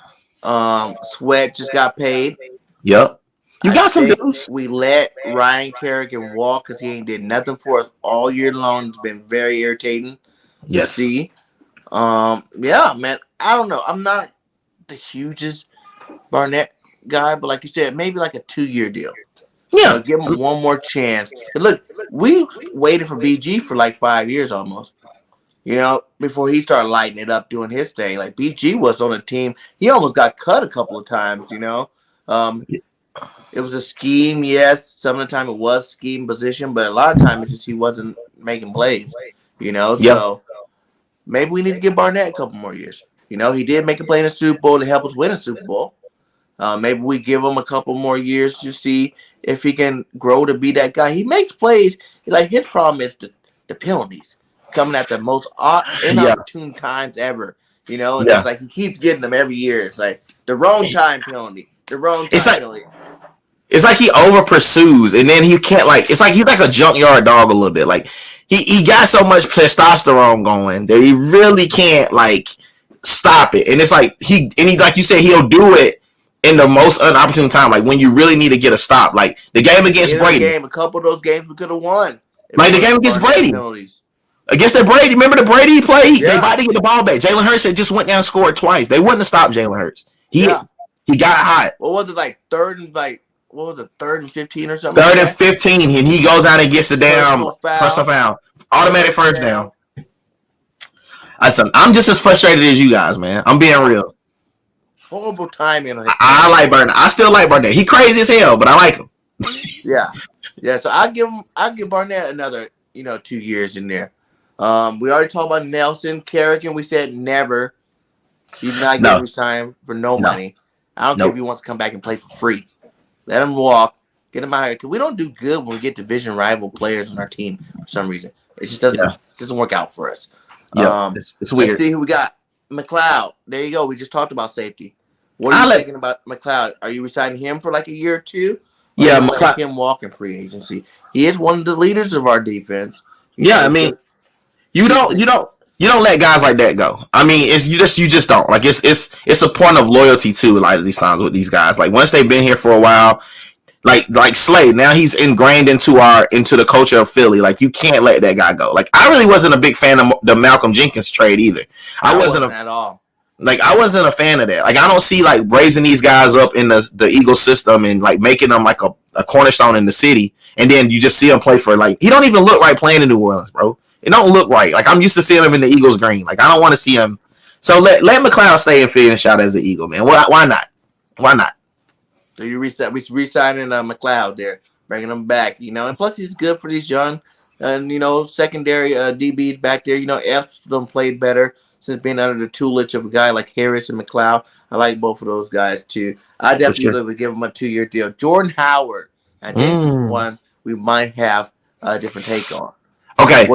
Sweat just got paid. Yep. You got some dudes. We let Ryan Kerrigan walk because he ain't did nothing for us all year long. It's been very irritating to see. Yeah, man. I don't know. I'm not the hugest Barnett guy, but like you said, maybe like a 2-year deal. Yeah. Give him one more chance. Look, we waited for BG for like 5 years almost. Before he started lighting it up, doing his thing. Like BG was on a team. He almost got cut a couple of times, It was a scheme, yes. Some of the time it was scheme position, but a lot of time it's just he wasn't making plays, So maybe we need to give Barnett a couple more years. He did make a play in the Super Bowl to help us win a Super Bowl. Maybe we give him a couple more years to see if he can grow to be that guy. He makes plays. Like his problem is the penalties coming at the most inopportune times ever. And it's like he keeps getting them every year. It's like the wrong time penalty. The wrong time penalty. It's like he over pursues, and then he can't it's like he's like a junkyard dog a little bit. Like he got so much testosterone going that he really can't stop it. And it's like he like you said, he'll do it in the most unopportune time, like when you really need to get a stop. Like the game against Brady. A couple of those games we could have won. Like the game against Brady. Against the Brady, remember the Brady play? Yeah. They about to get the ball back. Jalen Hurts had just went down and scored twice. They wouldn't have stopped Jalen Hurts. He got hot. What was it third and 15 or something? Third and 15, and he goes out and gets the damn personal foul. Automatic first down. I'm just as frustrated as you guys, man. I'm being real. Horrible timing. I like Barnett. I still like Barnett. He crazy as hell, but I like him. Yeah. So I'll give Barnett another 2 years in there. We already talked about Nelson Kerrigan. We said never. He's not getting signed for no money. I don't care if he wants to come back and play for free. Let him walk. Get him out here. Because we don't do good when we get division rival players on our team for some reason. It just doesn't work out for us. Yeah, it's weird. Let's see who we got. McLeod. There you go. We just talked about safety. What are you thinking about McLeod? Are you resigning him for like a year or two? Yeah, McLeod. Him walk in free agency. He is one of the leaders of our defense. I mean, you don't let guys like that go. I mean, you just don't. Like it's a point of loyalty too. A lot of these times with these guys, like once they've been here for a while, like Slade, now he's ingrained into the culture of Philly. Like you can't let that guy go. Like I really wasn't a big fan of the Malcolm Jenkins trade either. I wasn't at all. Like I wasn't a fan of that. Like I don't see raising these guys up in the Eagles system and making them like a cornerstone in the city, and then you just see him play for he don't even look right playing in New Orleans, bro. It don't look right. Like I'm used to seeing him in the Eagles green. Like I don't want to see him. So let McLeod stay and finish out as an Eagle, man. Why not? Why not? So we re-signing McLeod there, bringing him back. And plus he's good for these young and secondary DBs back there. F's them played better since being under the tutelage of a guy like Harris and McLeod. I like both of those guys too. I definitely would give him a 2-year deal. Jordan Howard, I think this is one we might have a different take on. Okay.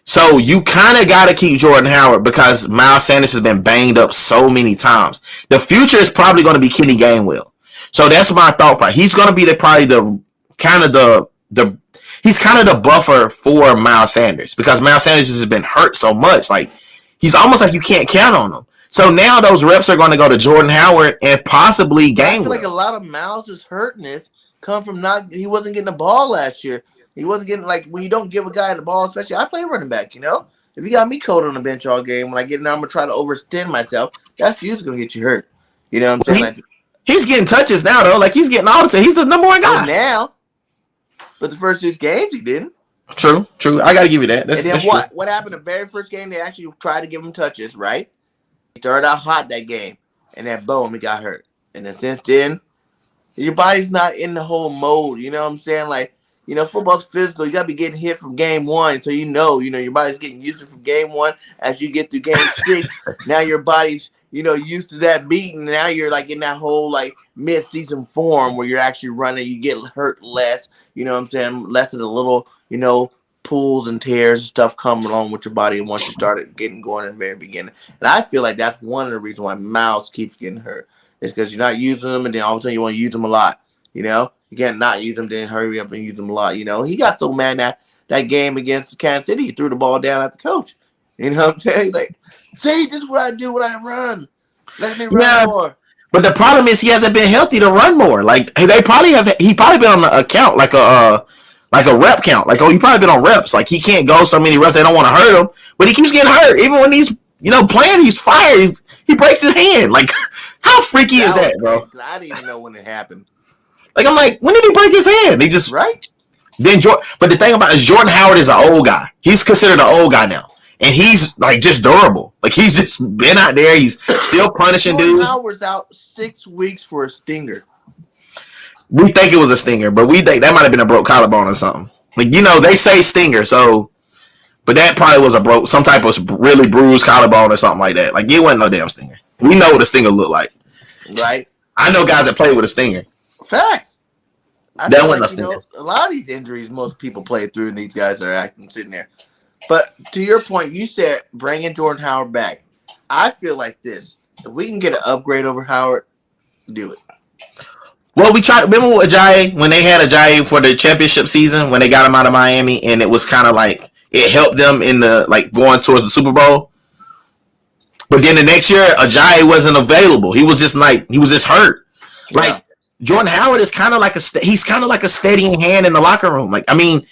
So you kind of got to keep Jordan Howard because Miles Sanders has been banged up so many times. The future is probably going to be Kenny Gainwell. So that's my thought process. He's going to be the he's kind of the buffer for Miles Sanders because Miles Sanders has been hurt so much. Like he's almost like you can't count on him. So now those reps are going to go to Jordan Howard and possibly Gainwell. I feel like a lot of Miles' hurtness come from he wasn't getting the ball last year. He wasn't getting when you don't give a guy the ball, especially I play running back, If you got me cold on the bench all game, when I get in there, I'm going to try to overextend myself. That's usually going to get you hurt. You know what I'm saying? He's getting touches now, though. He's getting all the time. He's the number one guy. Now. But the first 6 games, he didn't. True. I got to give you that. That's what? True. What happened the very first game? They actually tried to give him touches, right? He started out hot that game. And then, boom, he got hurt. And then since then, your body's not in the whole mode. You know what I'm saying? Football's physical. You got to be getting hit from game 1. So your body's getting used to from game 1. As you get through game 6, now your body's used to that beat, and now you're like in that whole like mid-season form where you're actually running. You get hurt less. You know what I'm saying? Less of the little, pulls and tears and stuff come along with your body once you started getting going in the very beginning. And I feel like that's one of the reasons why Miles keeps getting hurt. It's because you're not using them, and then all of a sudden you want to use them a lot. You can't not use them, then hurry up and use them a lot. He got so mad that game against Kansas City, he threw the ball down at the coach. You know what I'm saying? Like, see, this is what I do when I run. Let me run more. But the problem is he hasn't been healthy to run more. Like he probably been on the account like a rep count. Like, he probably been on reps. Like, he can't go so many reps. They don't want to hurt him. But he keeps getting hurt. Even when he's, playing, he's fired. He breaks his hand. Like, how freaky is that, bro? I didn't even know when it happened. Like, I'm like, when did he break his hand? They just... Right? Then but the thing about it is Jordan Howard is an old guy. He's considered an old guy now. And he's, like, just durable. Like, he's just been out there. He's still punishing dudes. Howard's out 6 weeks for a stinger. We think it was a stinger, but we think that might have been a broke collarbone or something. Like, they say stinger, so... But that probably was some type of really bruised collarbone or something like that. Like, it wasn't no damn stinger. We know what a stinger looked like. Right. I know guys that play with a stinger. Facts. That wasn't a stinger. A lot of these injuries most people play through, and these guys are sitting there. But to your point, you said bringing Jordan Howard back. I feel like this. If we can get an upgrade over Howard, do it. Well, we tried. Remember with Ajayi, when they had Ajayi for the championship season, when they got him out of Miami, and it was kind of like it helped them in the going towards the Super Bowl. But then the next year, Ajayi wasn't available. He was just hurt. Yeah. Like Jordan Howard is kind of like he's kind of like a steadying hand in the locker room. Like, I mean,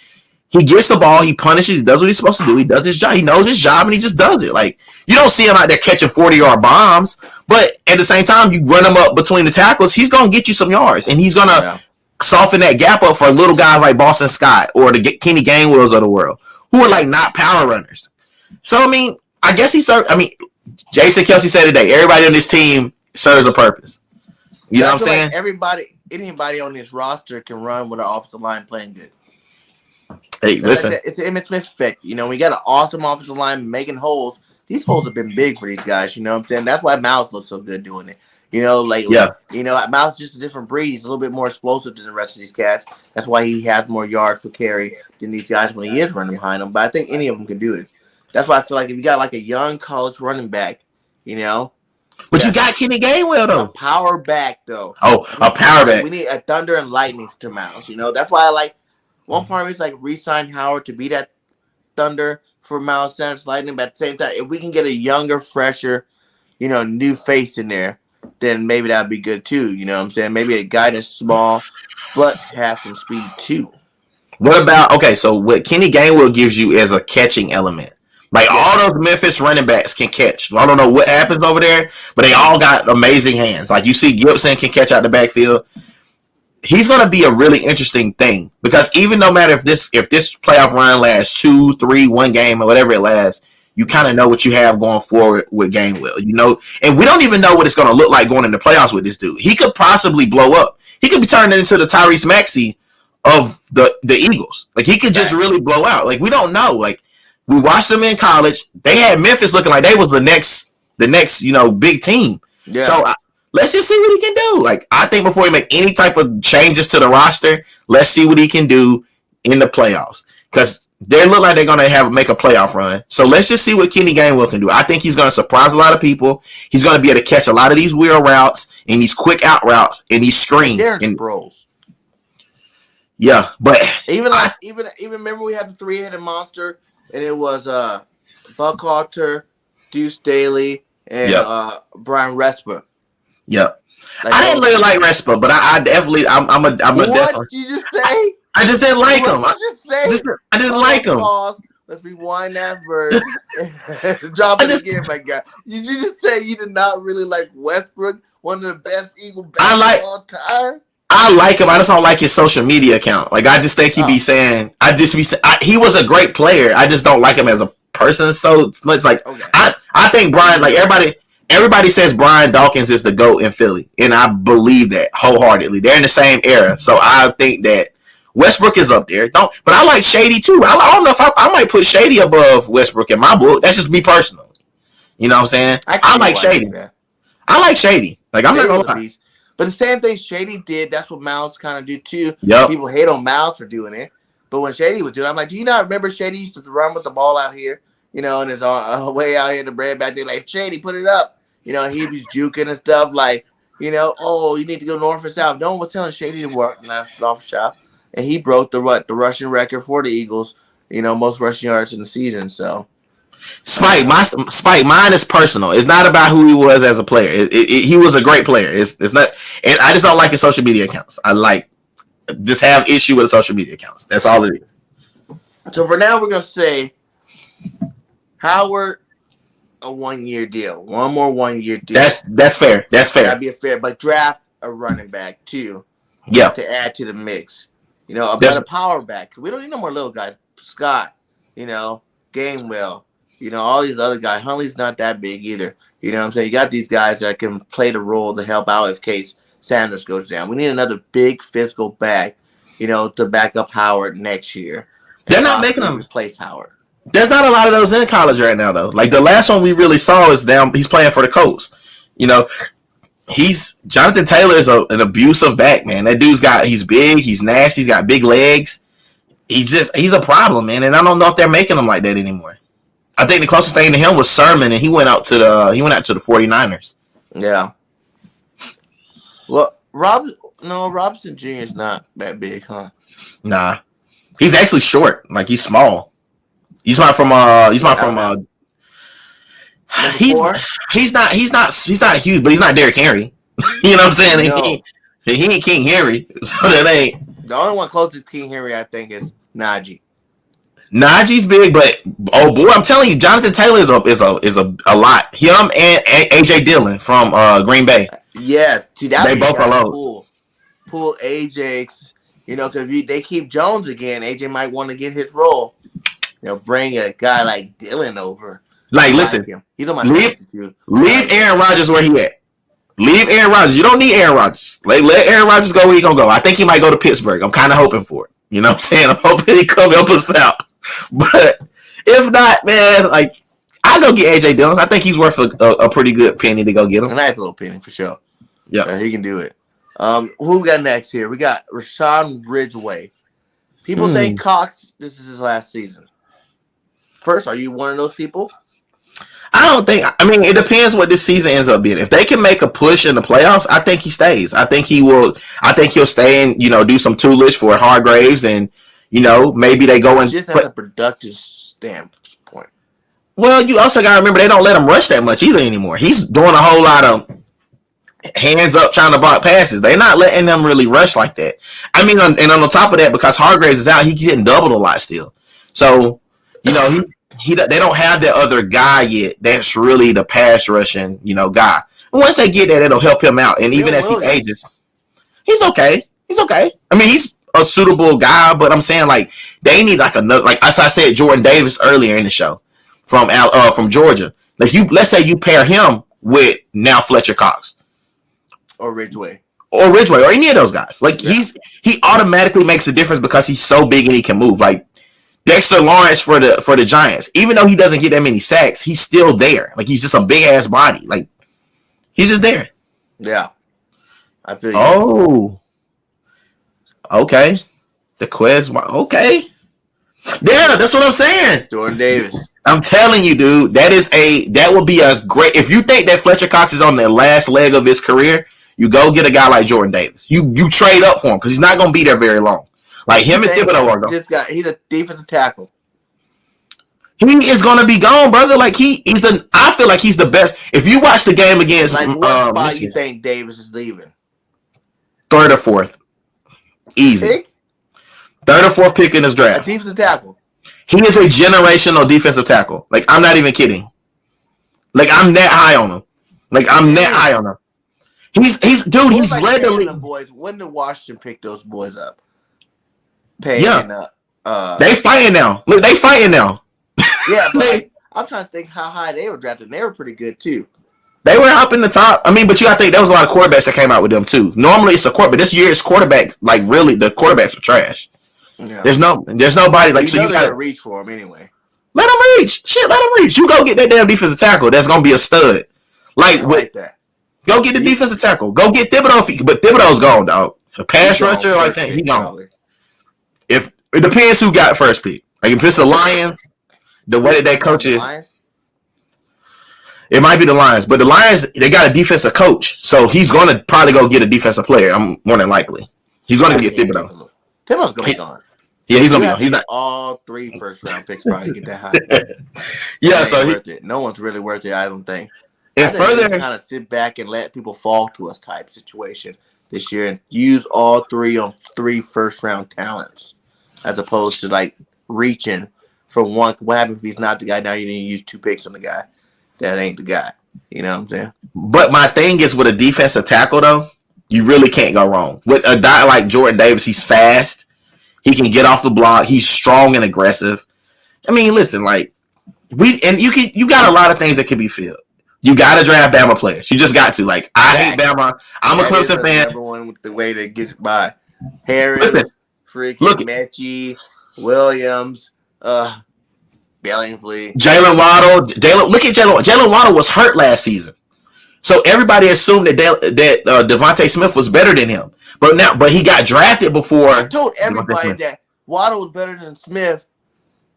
he gets the ball, he punishes, he does what he's supposed to do. He does his job. He knows his job, and he just does it. Like, you don't see him out there catching 40-yard bombs, but at the same time, you run him up between the tackles, he's going to get you some yards, and he's going to soften that gap up for little guys like Boston Scott or the Kenny Gainwells of the world, who are like not power runners. So, I mean, I guess Jason Kelce said today, everybody on this team serves a purpose. You know what I'm saying? Like anybody on this roster can run with an offensive line playing good. Hey, listen. It's an Emmitt Smith effect. We got an awesome offensive line making holes. These holes have been big for these guys. You know what I'm saying? That's why Miles looks so good doing it. Lately. Yeah. Miles is just a different breed. He's a little bit more explosive than the rest of these cats. That's why he has more yards per carry than these guys when he is running behind them. But I think any of them can do it. That's why I feel like if you got like a young college running back, But you got Kenny Gainwell, though. A power back, though. Oh, a power back. We need a thunder and lightning to Miles. That's why I like one part of it's like re-sign Howard to be that thunder for Miles Sanders Lightning. But at the same time, if we can get a younger, fresher, new face in there, then maybe that'd be good too. You know what I'm saying? Maybe a guy that's small but has some speed too. What about so what Kenny Gainwell gives you is a catching element. Like all those Memphis running backs can catch. I don't know what happens over there, but they all got amazing hands. Like you see Gibson can catch out the backfield. He's going to be a really interesting thing because even no matter if this playoff run lasts 2, 3, 1 game or whatever it lasts, you kind of know what you have going forward with Gainwell, and we don't even know what it's going to look like going into playoffs with this dude. He could possibly blow up. He could be turning into the Tyrese Maxey of the Eagles. Like he could just really blow out. Like we don't know. Like we watched them in college. They had Memphis looking like they was the next big team. Yeah. So let's just see what he can do. Like I think before we make any type of changes to the roster, let's see what he can do in the playoffs because they look like they're going to make a playoff run. So let's just see what Kenny Gainwell can do. I think he's going to surprise a lot of people. He's going to be able to catch a lot of these wheel routes and these quick out routes and these screens. And bros. Yeah, but even remember we had the 3-headed monster and it was Buck Halter, Deuce Staley, and Brian Respa. Yep. I didn't really like Respa, but I definitely what did you just say? I just didn't like him. I didn't like him. Pause. Let's rewind that verse. Drop it again, my guy. Did you just say you did not really like Westbrook, one of the best Eagle backs of all time? I like him. I just don't like his social media account. Like I just think he he was a great player. I just don't like him as a person so much. Like I think Brian, like everybody says Brian Dawkins is the GOAT in Philly, and I believe that wholeheartedly. They're in the same era, so I think that Westbrook is up there. But I like Shady too. I don't know if I might put Shady above Westbrook in my book. That's just me personally. You know what I'm saying? I like Shady. I like Shady. Like, I'm not gonna lie. But the same thing Shady did, that's what Miles kind of do too. Yep. People hate on Miles for doing it. But when Shady was doing it, I'm like, do you not remember Shady used to run with the ball out here? You know, and it's on way out here in the bread back there, like, Shady, put it up. You know, he was juking and stuff, like, you know, oh, you need to go north or south. No one was telling Shady to work north or south. And he broke the rushing record for the Eagles, you know, most rushing yards in the season. So Spike, mine is personal. It's not about who he was as a player. He was a great player. It's not, and I just don't like his social media accounts. I just have issue with the social media accounts. That's all it is. So for now, we're gonna say Howard, a 1-year deal, one more 1-year deal. That's fair. That's fair. That'd be fair, but draft a running back too. Yeah, to add to the mix. You know, a better power back. We don't need no more little guys. Scott, you know, Gainwell, you know, all these other guys. Huntley's not that big either. You know what I'm saying? You got these guys that can play the role to help out if case Sanders goes down. We need another big physical back, you know, to back up Howard next year. They're not making them replace Howard. There's not a lot of those in college right now, though. Like, the last one we really saw is he's playing for the Colts. You know, Jonathan Taylor is an abusive back, man. That he's big, he's nasty, he's got big legs. He's a problem, man. And I don't know if they're making him like that anymore. I think the closest thing to him was Sermon, and he went out to the 49ers. Yeah. Well, Robinson Jr. is not that big, huh? Nah, he's actually short. Like, he's small. He's not from He's not huge, but he's not Derrick Henry. You know what I'm saying? No. He ain't King Henry, so that ain't. The only one close to King Henry, I think, is Najee. Najee's big, but oh boy, I'm telling you, Jonathan Taylor is a lot. Him and AJ Dillon from Green Bay. Yes, see, they both are low. Pull AJ, you know, because they keep Jones again. AJ might want to get his role. You know, bring a guy like Dillon over. Like, listen, he's on my leave Aaron Rodgers where he at. Leave Aaron Rodgers. You don't need Aaron Rodgers. Let Aaron Rodgers go where he gonna go. I think he might go to Pittsburgh. I'm kind of hoping for it. You know what I'm saying? I'm hoping he come help us out. But if not, man, like, I go get AJ Dillon. I think he's worth a pretty good penny to go get him. A nice little penny for sure. Yeah, he can do it. Who we got next here? We got Rashawn Ridgeway. People think Cox, this is his last season. First, are you one of those people? I don't think. I mean, it depends what this season ends up being. If they can make a push in the playoffs, I think he stays. I think he will. I think he'll stay and, you know, do some toolage for Hargraves, and, you know, maybe they go and just at a productive standpoint. Well, you also got to remember they don't let him rush that much either anymore. He's doing a whole lot of hands up trying to block passes. They're not letting them really rush like that. I mean, and on the top of that, because Hargraves is out, he's getting doubled a lot still. So, you know, they don't have that other guy yet that's really the pass rushing, you know, guy. And once they get that, it'll help him out. And even as he ages, he's okay. He's okay. I mean, he's a suitable guy, but I'm saying, like, they need like another, like, as I said, Jordan Davis earlier in the show from Georgia. Like, let's say you pair him with now Fletcher Cox or Ridgeway or any of those guys. Like, he automatically makes a difference because he's so big and he can move. Like Dexter Lawrence for the Giants, even though he doesn't get that many sacks, he's still there. Like, he's just a big ass body. Like, he's just there. Yeah, I feel you. Oh, okay. The Quez, okay. Yeah, that's what I'm saying. Jordan Davis. I'm telling you, dude, that would be a great. If you think that Fletcher Cox is on the last leg of his career, you go get a guy like Jordan Davis. You trade up for him because he's not going to be there very long. Like, him and Thibodeau are going. He's a defensive tackle. He is going to be gone, brother. Like, I feel like he's the best. If you watch the game against, like, what spot you think Davis is leaving? Third or fourth, easy. Pick? Third or fourth pick in his draft. A defensive tackle. He is a generational defensive tackle. Like, I'm not even kidding. Like, I'm that high on him. He's led the league. Boys, when did Washington pick those boys up? They fighting now. Look, they fighting now. Yeah, but I'm trying to think how high they were drafted. They were pretty good too. They were up in the top. I mean, but you got to think there was a lot of quarterbacks that came out with them too. Normally it's a quarterback, but this year it's quarterback. Like, really, the quarterbacks were trash. Yeah. There's nobody like. So you got to reach for him anyway. Let him reach. Shit, let him reach. You go get that damn defensive tackle. That's gonna be a stud. Like that. Go get the defensive tackle. Go get Thibodeau. But Thibodeau's gone, dog. A pass rusher like that, he gone. Probably. If it depends who got first pick. Like if it's the Lions, the way that they coach is, it might be the Lions. But the Lions, they got a defensive coach, so he's going to probably go get a defensive player. I'm more than likely. He's going to get Thibodeau. Thibodeau's going to be gone. Yeah, he's going to be gone. He's not all 3 first-round picks probably get that high. Yeah, so worth it. No one's really worth it, I don't think. And further, kind of sit back and let people fall to us type situation this year and use all 3 on 3 first-round talents as opposed to like reaching for one. What happens if he's not the guy? Now you need to use 2 picks on the guy that ain't the guy. You know what I'm saying? But my thing is with a defensive tackle though, you really can't go wrong. With a guy like Jordan Davis, he's fast. He can get off the block. He's strong and aggressive. I mean, listen, like you got a lot of things that can be filled. You got to draft Bama players. You just got to. Like, I hate Bama. I'm a Clemson fan. Number one with the way to get by. Harris, freaking Mechie, Williams, Billingsley. Jalen Waddle. Look at Jalen. Jalen Waddle was hurt last season. So everybody assumed that Devontae Smith was better than him. But he got drafted before. I told everybody that Waddle was better than Smith.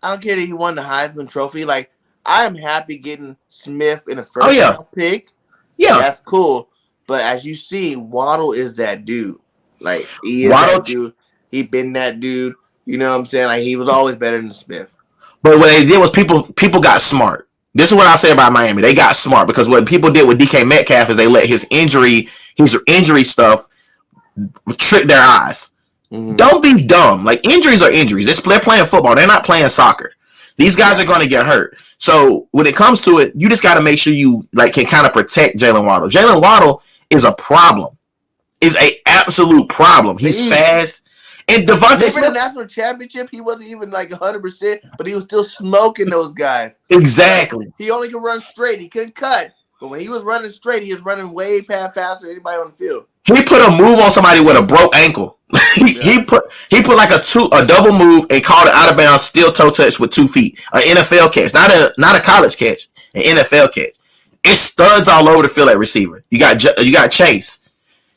I don't care that he won the Heisman Trophy. Like, I am happy getting Smith in a first-round pick. Yeah. That's cool. But as you see, Waddle is that dude. Like, he is that dude. He been that dude. You know what I'm saying? Like, he was always better than Smith. But what they did was people got smart. This is what I say about Miami. They got smart because what people did with DK Metcalf is they let his injury stuff trick their eyes. Mm-hmm. Don't be dumb. Like, injuries are injuries. They're playing football. They're not playing soccer. These guys are going to get hurt. So when it comes to it, you just got to make sure you like can kind of protect Jalen Waddle. Jalen Waddle is a problem. Is an absolute problem. He's fast. And Devontae Smith, in the national championship, he wasn't even like 100%, but he was still smoking those guys. Exactly. Like, he only could run straight. He couldn't cut. But when he was running straight, he was running way past faster than anybody on the field. He put a move on somebody with a broke ankle. He put like a double move and called it out of bounds, steel toe touch with 2 feet. An NFL catch, not a college catch, an NFL catch. It's studs all over the field at receiver. You got Chase.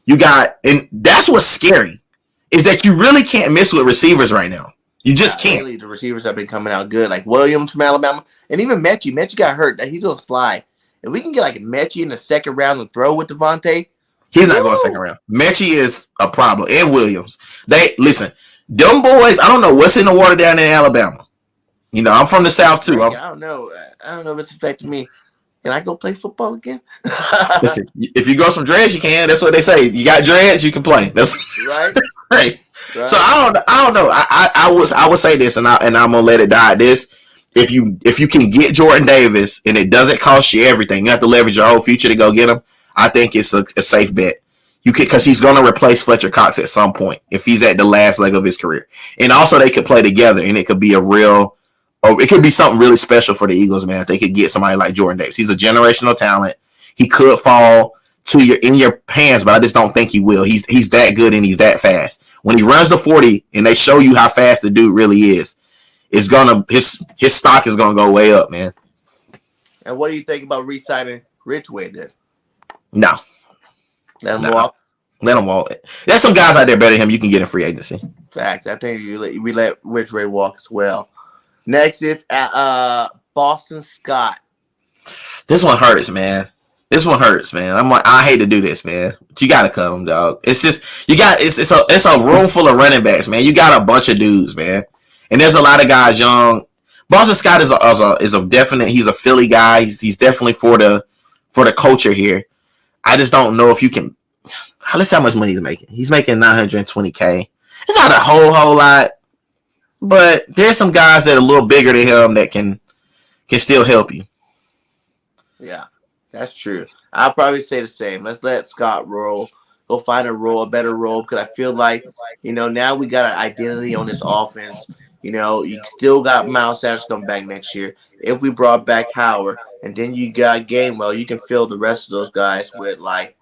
And that's what's scary is that you really can't miss with receivers right now. You just can't. Lately, the receivers have been coming out good, like Williams from Alabama, and even Mechie. Mechie got hurt. He's gonna slide. If we can get like Mechie in the second round and throw with Devontae. He's not going second round. Mechie is a problem. And Williams. Listen, them boys, I don't know what's in the water down in Alabama. You know, I'm from the South too. I don't know. I don't know if it's affecting me. Can I go play football again? Listen, if you grow some dreads, you can. That's what they say. You got dreads, you can play. That's right. Right. So I don't know. I would say this, and I'm gonna let it die. This, if you can get Jordan Davis and it doesn't cost you everything, you have to leverage your whole future to go get him. I think it's a safe bet. You could, because he's going to replace Fletcher Cox at some point if he's at the last leg of his career. And also they could play together, and it could be it could be something really special for the Eagles, man. If they could get somebody like Jordan Davis, he's a generational talent. He could fall in your hands, but I just don't think he will. He's that good and he's that fast. When he runs the 40 and they show you how fast the dude really is, his stock is gonna go way up, man. And what do you think about re-signing Ridgeway then? No. Let him walk. Let him walk. There's some guys out there better than him you can get in free agency. Facts. I think we let Ridgeway walk as well. Next is Boston Scott. This one hurts, man. I'm like, I hate to do this, man. But you gotta cut him, dog. It's just it's a room full of running backs, man. You got a bunch of dudes, man, and there's a lot of guys young. Boston Scott is a definite. He's a Philly guy. He's definitely for the culture here. I just don't know if you can. Let's see how much money he's making. He's making $920K. It's not a whole lot, but there's some guys that are a little bigger than him that can still help you. Yeah, that's true. I'll probably say the same. Let's let Scott roll. Go find a better role, because I feel like, now we got an identity on this offense. You still got Miles Sanders coming back next year. If we brought back Howard, and then you got Gainwell, you can fill the rest of those guys with like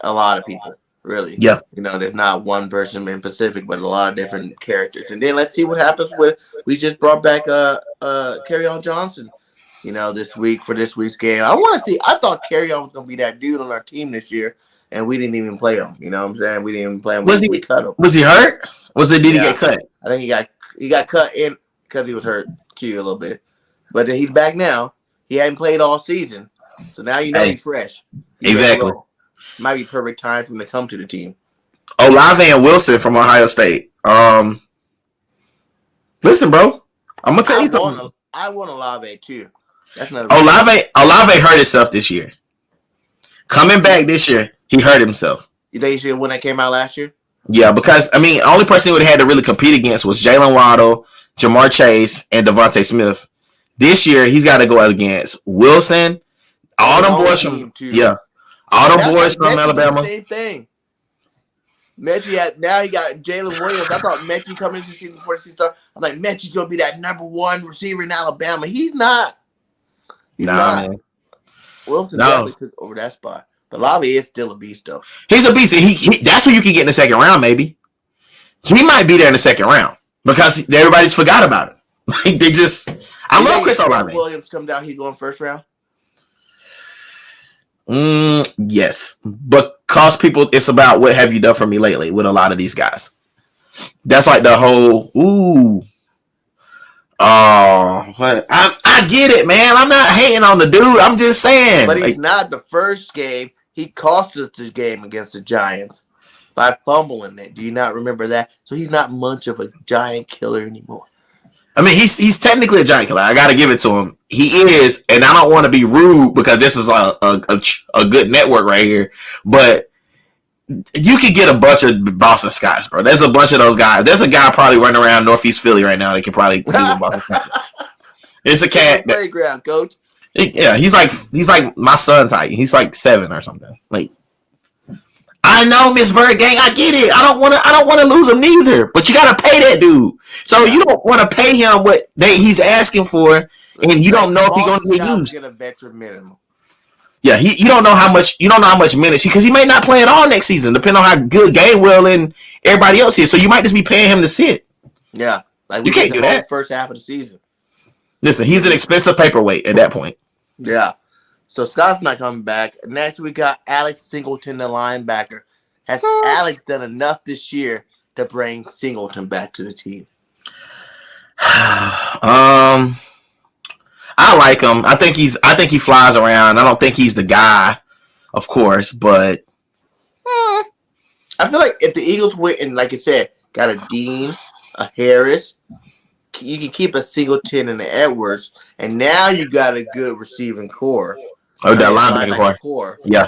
a lot of people. Really. Yeah. There's not one person in Pacific, but a lot of different characters. And then let's see what happens with we just brought back Kerryon Johnson this week for this week's game. I want to see. I thought Carry-On was going to be that dude on our team this year, and we didn't even play him. You know what I'm saying? We didn't even play him. We cut him. Was he hurt? Did he get cut? I think he got cut in because he was hurt too a little bit. But then he's back now. He hadn't played all season, so now he's fresh. Exactly. Might be perfect time for him to come to the team. Olave and Wilson from Ohio State. Listen, bro, I'm gonna tell you something. I want Olave too. That's another. Olave hurt himself this year. Coming back this year, he hurt himself. You think he should when that came out last year? Yeah, because the only person he would have had to really compete against was Jalen Waddle, Jamar Chase, and Devontae Smith. This year, he's got to go against Wilson, all them boys from all them boys from Alabama. Same thing. Mechie now he got Jalen Williams. I thought Mechie coming into the season before the season started. I'm like, Mechie's gonna be that number one receiver in Alabama. He's not. He's not. Man. Wilson definitely took over that spot. But Olave is still a beast, though. He's a beast. He that's who you can get in the second round, maybe. He might be there in the second round because everybody's forgot about it. Like they just, I love Chris Olave. Williams come down, he going first round. Yes, because people, it's about what have you done for me lately with a lot of these guys. That's like the whole I get it, man. I'm not hating on the dude. I'm just saying. But he's not. The first game, he cost us the game against the Giants by fumbling it. Do you not remember that? So he's not much of a giant killer anymore. I mean, he's technically a giant killer. I got to give it to him. He is, and I don't want to be rude because this is a good network right here. But you could get a bunch of Boston Scots, bro. There's a bunch of those guys. There's a guy probably running around Northeast Philly right now that can probably do the Boston Scots. It's a cat. Playground, coach. Yeah, he's like my son's height. He's like 7 or something. Like, I know, Miss Bird Gang. I get it. I don't want to lose him neither. But you got to pay that dude. So you don't want to pay him what he's asking for, and you don't know if he's going to get used. Get a veteran minimum. Yeah, you don't know how much minutes because he may not play at all next season, depending on how good Gainwell and everybody else is. So you might just be paying him to sit. Yeah, like you can't do that first half of the season. Listen, he's an expensive paperweight at that point. Yeah. So Scott's not coming back. Next, we got Alex Singleton, the linebacker. Has Alex done enough this year to bring Singleton back to the team? I like him. I think he flies around. I don't think he's the guy, of course, but I feel like if the Eagles went and, like I said, got a Dean, a Harris, you can keep a Singleton and an Edwards, and now you got a good receiving core. Oh, that linebacker core. Yeah.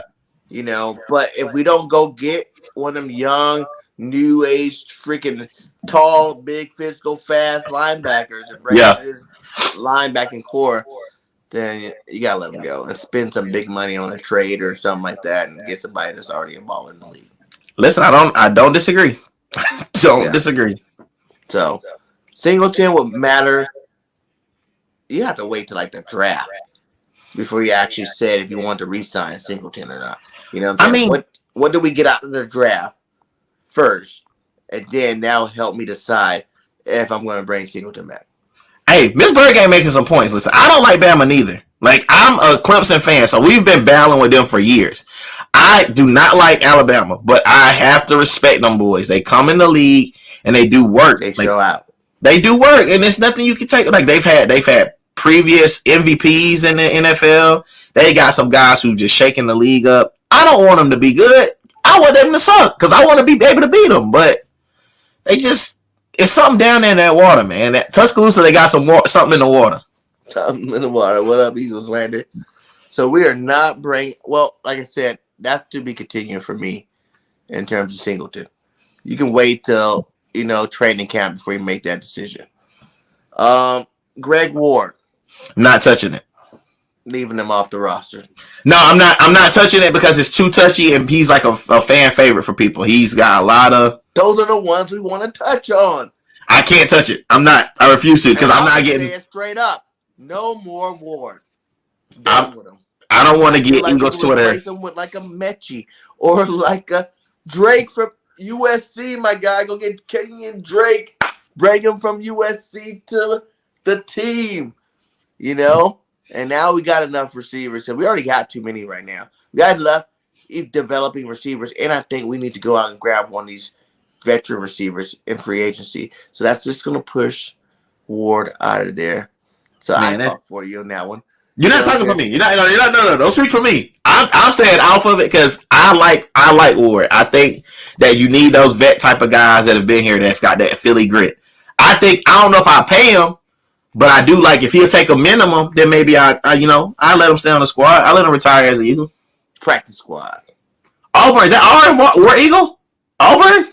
But if we don't go get one of them young, new age, freaking tall, big, physical, fast linebackers and bring this linebacking core, then you gotta let them go and spend some big money on a trade or something like that and get somebody that's already involved in the league. Listen, I don't disagree. Disagree. So Singleton would matter. You have to wait till like the draft before you actually said if you want to re-sign Singleton or not. You know what I'm saying? I mean, what do we get out of the draft first? And then that'll help me decide if I'm going to bring Singleton back. Hey, Miss Bird ain't making some points. Listen, I don't like Bama neither. Like, I'm a Clemson fan, so we've been battling with them for years. I do not like Alabama, but I have to respect them boys. They come in the league and they do work. They show out. They do work, and there's nothing you can take. Like, they've had previous MVPs in the NFL. They got some guys who just shaking the league up. I don't want them to be good. I want them to suck because I want to be able to beat them. But they just, it's something down there in that water, man. That Tuscaloosa, they got something in the water. Something in the water. What up, Eagles landed? So we are not bringing. Well, like I said, that's to be continued for me in terms of Singleton. You can wait till training camp before you make that decision. Greg Ward, not touching it. Leaving him off the roster. No, I'm not touching it because it's too touchy and he's like a fan favorite for people. He's got a lot of. Those are the ones we want to touch on. I can't touch it. I refuse to because I'm not getting. Say it straight up. No more Ward. With him. I don't want to get Eagles Twitter. Replace him with like a Mechie or like a Drake from USC. My guy, go get Kenyon Drake. Bring him from USC to the team. And now we got enough receivers. So we already got too many right now. We got enough developing receivers, and I think we need to go out and grab one of these veteran receivers in free agency. So that's just going to push Ward out of there. So I talk for you on that one. You're not talking for me. You're not. No. Don't speak for me. I'm staying off of it because I like Ward. I think that you need those vet type of guys that have been here that's got that Philly grit. I don't know if I pay him, but I do like if he'll take a minimum, then maybe I let him stay on the squad. I let him retire as an Eagle. Practice squad. Auburn, is that War Eagle? Auburn?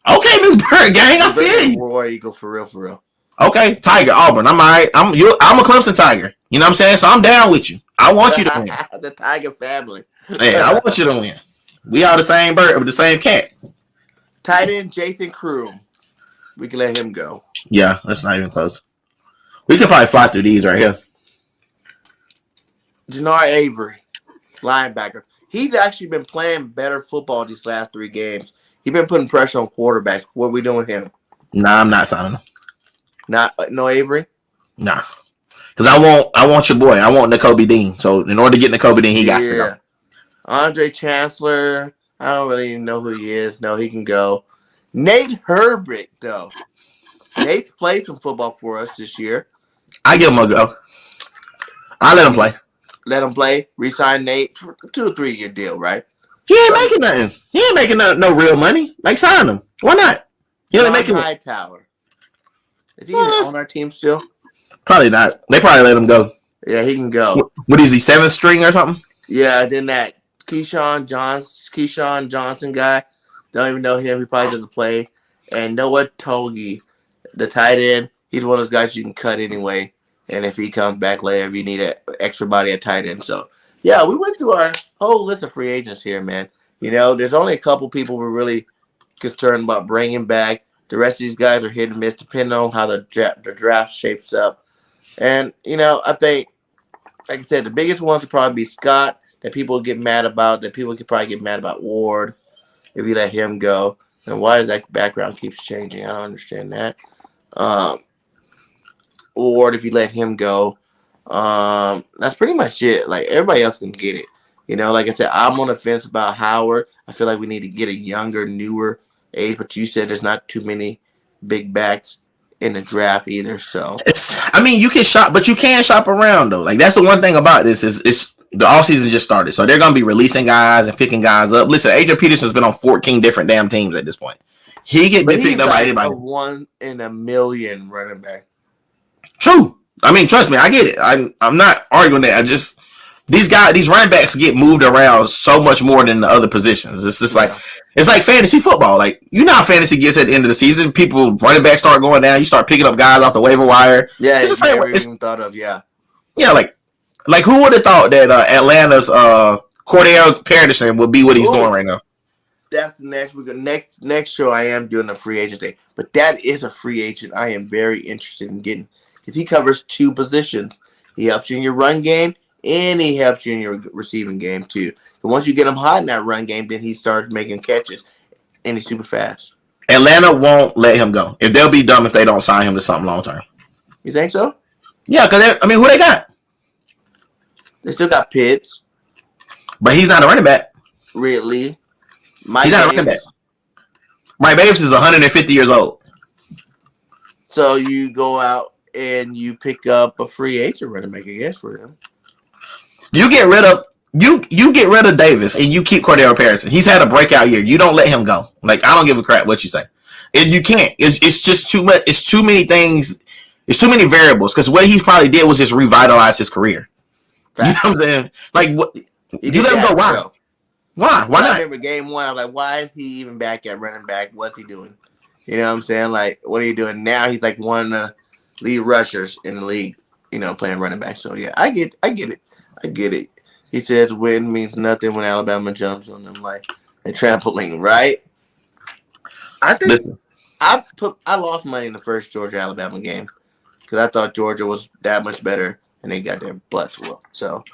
Okay, Miss Bird gang, I feel you. War Eagle for real. Okay, Tiger, Auburn. I'm all right. I'm a Clemson Tiger. You know what I'm saying? So I'm down with you. I want you to win. The Tiger family. Yeah, I want you to win. We are the same bird with the same cat. Tight end Jason Kroom. We can let him go. Yeah, that's not even close. We could probably fly through these right here. Jannard Avery, linebacker. He's actually been playing better football these last 3 games. He's been putting pressure on quarterbacks. What are we doing with him? Nah, I'm not signing him. No Avery? Nah. Because I want your boy. I want Nakobe Dean. So in order to get Nakobe Dean, he got to go. Andre Chancellor. I don't really even know who he is. No, he can go. Nate Herbert, though. Nate played some football for us this year. I give him a go. I let him play. Let him play. Resign Nate for a 2 or 3 year deal, right? He ain't making nothing. He ain't making no real money. Like, sign him. Why not? He only making Hightower. Is he on our team still? Probably not. They probably let him go. Yeah, he can go. What is he, 7th string or something? Yeah, then that Keyshawn Johnson guy. Don't even know him. He probably doesn't play. And Noah Togi, the tight end, he's one of those guys you can cut anyway. And if he comes back later, if you need an extra body at tight end. So, yeah, we went through our whole list of free agents here, man. You know, there's only a couple people we're really concerned about bringing back. The rest of these guys are hit and miss depending on how the draft shapes up. And, you know, I think, like I said, the biggest ones would probably be Scott, that people get mad about, that people could probably get mad about Ward if you let him go. And why does that background keeps changing? I don't understand that. Ward, if you let him go. That's pretty much it. Like, everybody else can get it. You know, like I said, I'm on the fence about Howard. I feel like we need to get a younger, newer age, but you said there's not too many big backs in the draft either. So you can shop, but you can shop around though. Like, that's the one thing about this is the offseason just started. So they're gonna be releasing guys and picking guys up. Listen, Adrian Peterson's been on 14 different damn teams at this point. He get picked up by anybody. A 1 in a million running back. True. I mean, trust me, I get it. I'm not arguing that. These running backs get moved around so much more than the other positions. It's just like it's like fantasy football. Like, you know how fantasy gets at the end of the season. People running backs start going down. You start picking up guys off the waiver wire. Yeah, it's never even thought of. Yeah, like who would have thought that Atlanta's Cordell Patterson would be what he's doing right now? That's the next show. I am doing a free agent thing, but that is a free agent I am very interested in getting because he covers 2 positions. He helps you in your run game. And he helps you in your receiving game, too. But once you get him hot in that run game, then he starts making catches. And he's super fast. Atlanta won't let him go. They'll be dumb if they don't sign him to something long term. You think so? Yeah, because, who they got? They still got Pitts. But he's not a running back. Ridley. He's not a running back. Mike Davis is 150 years old. So you go out and you pick up a free agent running back, I guess, for them. You get rid of Davis and you keep Cordell Patterson. He's had a breakout year. You don't let him go. Like, I don't give a crap what you say. And you can't. It's just too much. It's too many things. It's too many variables. Because what he probably did was just revitalize his career. You know what I'm saying? Like, what? You let him go. Why? Why? Why not? I remember game 1. I'm like, why is he even back at running back? What's he doing? You know what I'm saying? Like, what are you doing now? He's like one of the lead rushers in the league. You know, playing running back. So yeah, I get it. I get it. He says win means nothing when Alabama jumps on them like a trampoline, right? I think Listen. I lost money in the first Georgia-Alabama game because I thought Georgia was that much better and they got their butts whooped. So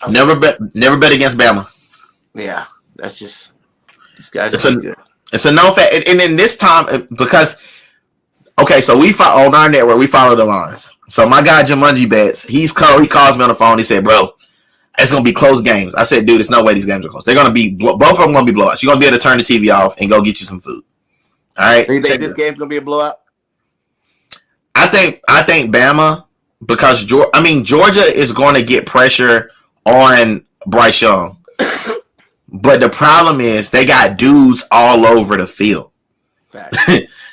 never bet against Bama. Yeah, that's just this guy's just good. It's a known fact, and in this time because Okay, so we follow on our network. We follow the lines. So my guy Jumanji Bets, he calls me on the phone. He said, "Bro, it's gonna be close games." I said, "Dude, there's no way these games are close. They're gonna be both of them gonna be blowouts. You're gonna be able to turn the TV off and go get you some food." All right. So you think this game's gonna be a blowout? I think Bama, because Georgia is going to get pressure on Bryce Young, but the problem is they got dudes all over the field.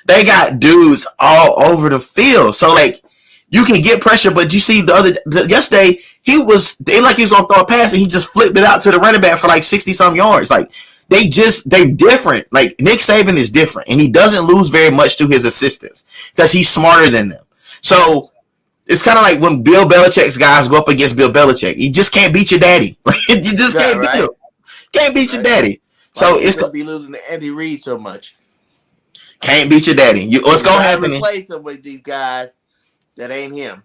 They got dudes all over the field, so like you can get pressure. But you see yesterday he was gonna throw a pass and he just flipped it out to the running back for like 60-some yards. Like they different. Like Nick Saban is different, and he doesn't lose very much to his assistants because he's smarter than them. So it's kind of like when Bill Belichick's guys go up against Bill Belichick. You just can't beat your daddy. You just can't beat him. Can't beat your daddy. So it's gonna be losing to Andy Reid so much. Can't beat your daddy. What's gonna happen? Replace him with these guys that ain't him.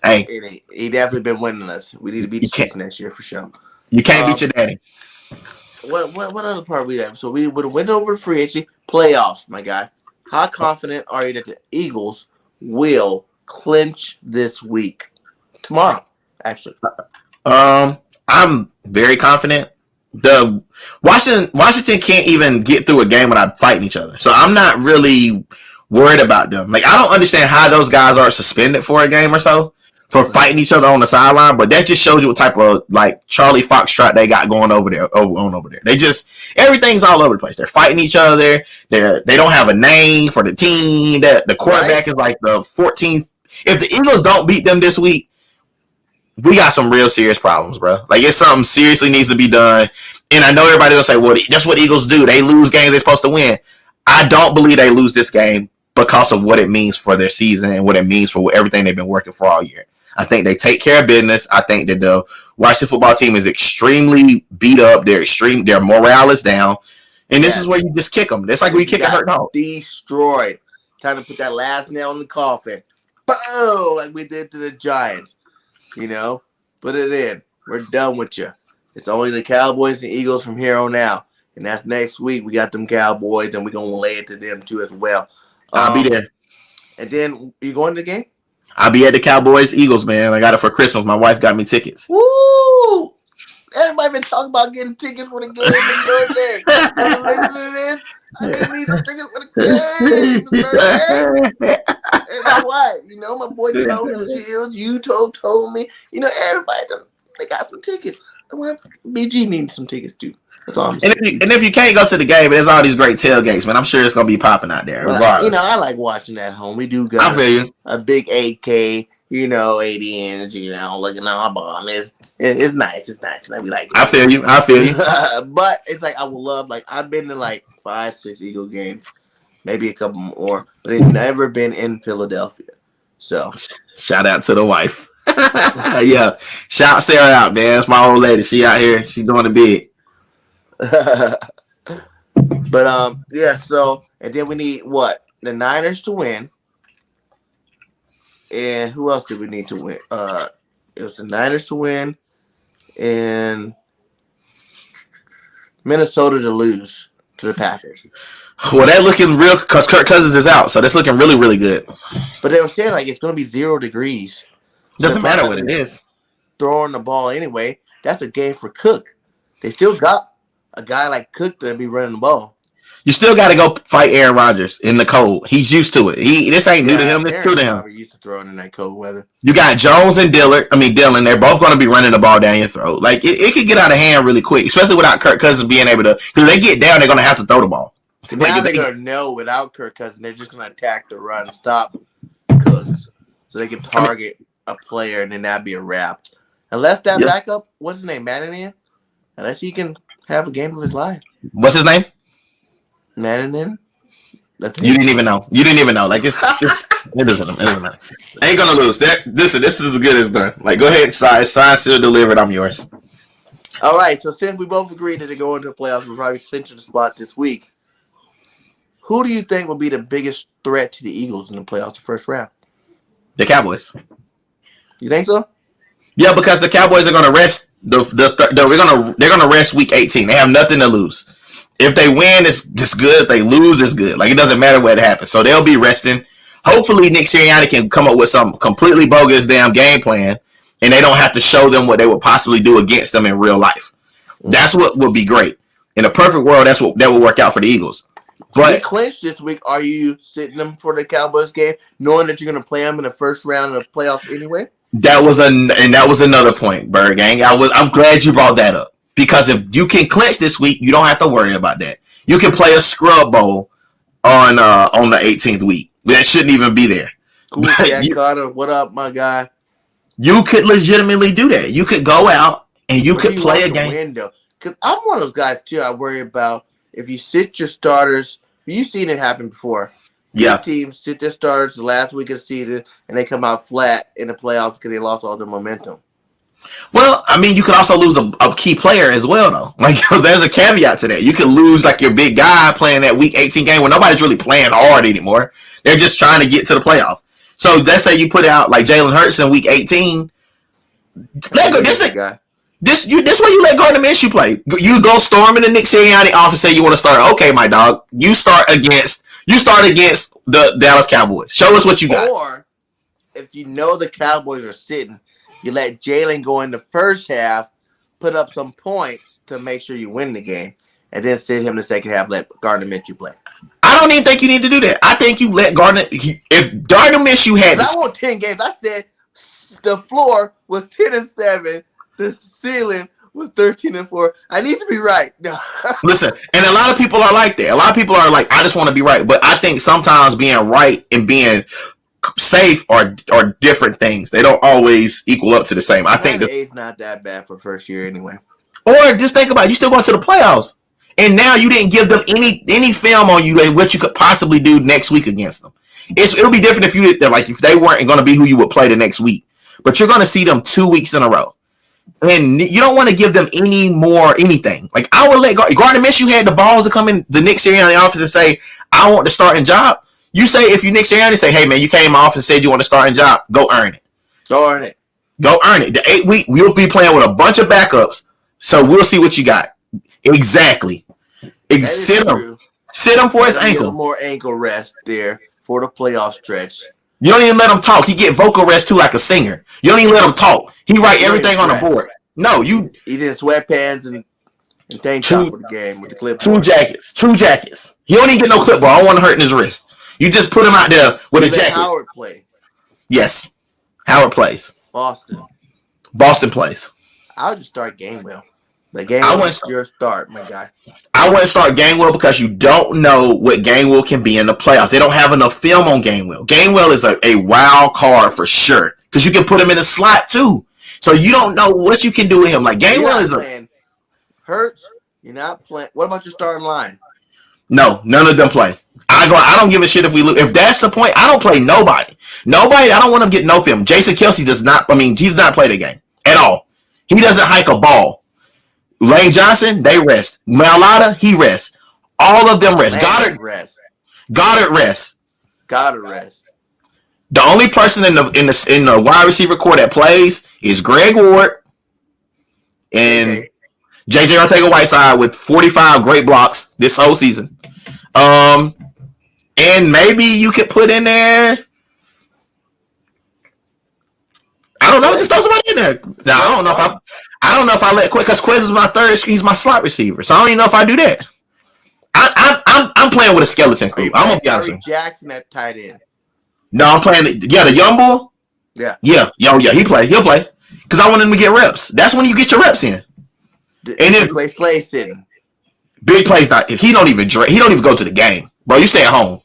Hey, he definitely been winning us. We need to beat the Chiefs next year for sure. You can't beat your daddy. What other part we have? So we would have went over to free agency playoffs, my guy. How confident are you that the Eagles will clinch this week? Tomorrow, actually. I'm very confident. The Washington can't even get through a game without fighting each other. So I'm not really worried about them. Like I don't understand how those guys aren't suspended for a game or so for fighting each other on the sideline, but that just shows you what type of like Charlie Foxtrot they got going over there. They just everything's all over the place. They're fighting each other. They don't have a name for the team. The quarterback is like the 14th. If the Eagles don't beat them this week, we got some real serious problems, bro. Like it's something seriously needs to be done. And I know everybody will say, "Well, that's what Eagles do. They lose games they're supposed to win." I don't believe they lose this game because of what it means for their season and what it means for everything they've been working for all year. I think they take care of business. I think that the Washington football team is extremely beat up. Their morale is down. And this is where you just kick them. It's like when you kick a hurt dog. Destroyed. Time to put that last nail in the coffin. Boom! Like we did to the Giants. You know? Put it in. We're done with you. It's only the Cowboys and Eagles from here on out. And that's next week. We got them Cowboys, and we're going to lay it to them, too, as well. I'll be there. And then, you going to the game? I'll be at the Cowboys Eagles, man. I got it for Christmas. My wife got me tickets. Woo! Everybody been talking about getting tickets for the game and birthday. Listen to this. I didn't need some tickets for the game. And my wife, you know, my boy Tony Shields, you told me. You know, everybody, they got some tickets. BG needs some tickets, too. That's all I'm saying. And if you can't go to the game, there's all these great tailgates, man. I'm sure it's gonna be popping out there. Well, I like watching at home. We do got a big 8K, 80-inch, looking on our bomb. It's nice. It's nice. We like it. I feel you. But it's like I would love, like I've been to like 5-6 Eagle games, maybe a couple more, but they've never been in Philadelphia. So shout out to the wife. Yeah. Shout Sarah out, man. That's my old lady. She out here. She doing the big. But yeah, so and then we need what? The Niners to win. And who else did we need to win? It was the Niners to win and Minnesota to lose to the Packers. Well, that looking real because Kirk Cousins is out, so that's looking really, really good. But they were saying like it's gonna be 0 degrees. Doesn't matter what it is. Throwing the ball anyway. That's a game for Cook. They still got a guy like Cook to be running the ball. You still got to go fight Aaron Rodgers in the cold. He's used to it. This ain't new to him. It's true to him. Used to throwing in that cold weather. You got Jones and Dylan. They're both going to be running the ball down your throat. Like it could get out of hand really quick, especially without Kirk Cousins being able to. Because they get down, they're going to have to throw the ball. Now they're going to know without Kirk Cousins, they're just going to attack the run and stop Cooks, so they can target a player, and then that'd be a wrap. Unless that backup, what's his name, Manning? Unless he can have a game of his life. What's his name? Manning. You didn't even know. Like it doesn't matter. Ain't gonna lose. This is as good as done. Like go ahead, sign, seal, delivered. I'm yours. All right. So since we both agreed that they go into the playoffs, we're probably clinching the spot this week. Who do you think will be the biggest threat to the Eagles in the playoffs, the first round? The Cowboys. You think so? Yeah, because the Cowboys are gonna rest. They're gonna rest week 18. They have nothing to lose. If they win, it's good. If they lose, it's good. Like it doesn't matter what happens. So they'll be resting. Hopefully, Nick Sirianni can come up with some completely bogus damn game plan, and they don't have to show them what they would possibly do against them in real life. That's what would be great. In a perfect world, that would work out for the Eagles. But Clinch this week, are you sitting them for the Cowboys game, knowing that you're going to play them in the first round of the playoffs anyway? That was another point, Bird Gang. I'm glad you brought that up, because if you can clinch this week, you don't have to worry about that. You can play a scrub bowl on the 18th week. That shouldn't even be there. Cool, Jack Carter. What up, my guy? You could legitimately do that. You could go out and you could play a game. Because I'm one of those guys too. I worry about if you sit your starters. You've seen it happen before. Yeah. Teams sit their starters the last week of the season and they come out flat in the playoffs because they lost all their momentum. Well, I mean, you could also lose a key player as well, though. Like, there's a caveat to that. You could lose like your big guy playing that Week 18 game when nobody's really playing hard anymore. They're just trying to get to the playoff. So let's say you put out like Jalen Hurts in Week 18. This way you let Gardner Minshew play. You go storm in the Nick Sirianni office, say you want to start. Okay, my dog, you start against the Dallas Cowboys. Show us what you got. Or if you know the Cowboys are sitting, you let Jalen go in the first half, put up some points to make sure you win the game, and then sit him the second half, let Gardner Minshew play. I don't even think you need to do that. I think you let Gardner. If Gardner Minshew had, I want 10 games. I said the floor was 10-7. The ceiling was 13-4. I need to be right. Listen, and a lot of people are like that. A lot of people are like, I just want to be right. But I think sometimes being right and being safe are different things. They don't always equal up to the same. I think the eight's not that bad for first year anyway. Or just think about it. You still going to the playoffs, and now you didn't give them any film on you, like what you could possibly do next week against them. It'll be different if they weren't going to be who you would play the next week. But you're going to see them 2 weeks in a row. And you don't want to give them anything. Like, I would let Gardner Minshew had the balls to come in the Nick Sirianni office and say, I want the starting job. You say, if you Nick Sirianni, say, hey, man, you came in my office and said you want a starting job. Go earn it. Go earn it. The 8 week, we'll be playing with a bunch of backups. So we'll see what you got. Exactly. Sit him for his ankle. A more ankle rest there for the playoff stretch. You don't even let him talk. He get vocal rest too, like a singer. You don't even let him talk. He write everything on the board. No, you. He's in sweatpants and tank top for the game with the clipboard. Two jackets. He don't even get no clipboard. I don't want to hurt his wrist. You just put him out there with a jacket. Howard play. Yes, Howard plays. Boston plays. I'll just start Gainwell. The Gainwell is your start, my guy. I wouldn't start Gainwell because you don't know what Gainwell can be in the playoffs. They don't have enough film on Gainwell. Gainwell is a wild card for sure because you can put him in the slot too. So you don't know what you can do with him. Like Gainwell is Hurts. You're not playing. What about your starting line? No, none of them play. I don't give a shit if we lose. If that's the point, I don't play nobody. I don't want him to get no film. Jason Kelce does not. He does not play the game at all. He doesn't hike a ball. Lane Johnson, they rest. Mailata, he rests. All of them rest. Goddard rests. The only person in the wide receiver core that plays is Greg Ward and JJ Arcega-Whiteside with 45 great blocks this whole season. And maybe you could put in there. I don't know. Just throw somebody in there. Now, I don't know if I let Quiz, because Quiz is my third. He's my slot receiver, so I don't even know if I do that. I'm playing with a skeleton crew. I'm gonna be honest with you. Jackson at tight end. No, I'm playing. The young bull. Yeah. He'll play because I want him to get reps. That's when you get your reps in. And if play Slay sitting, big plays not. He don't even go to the game, bro. You stay at home.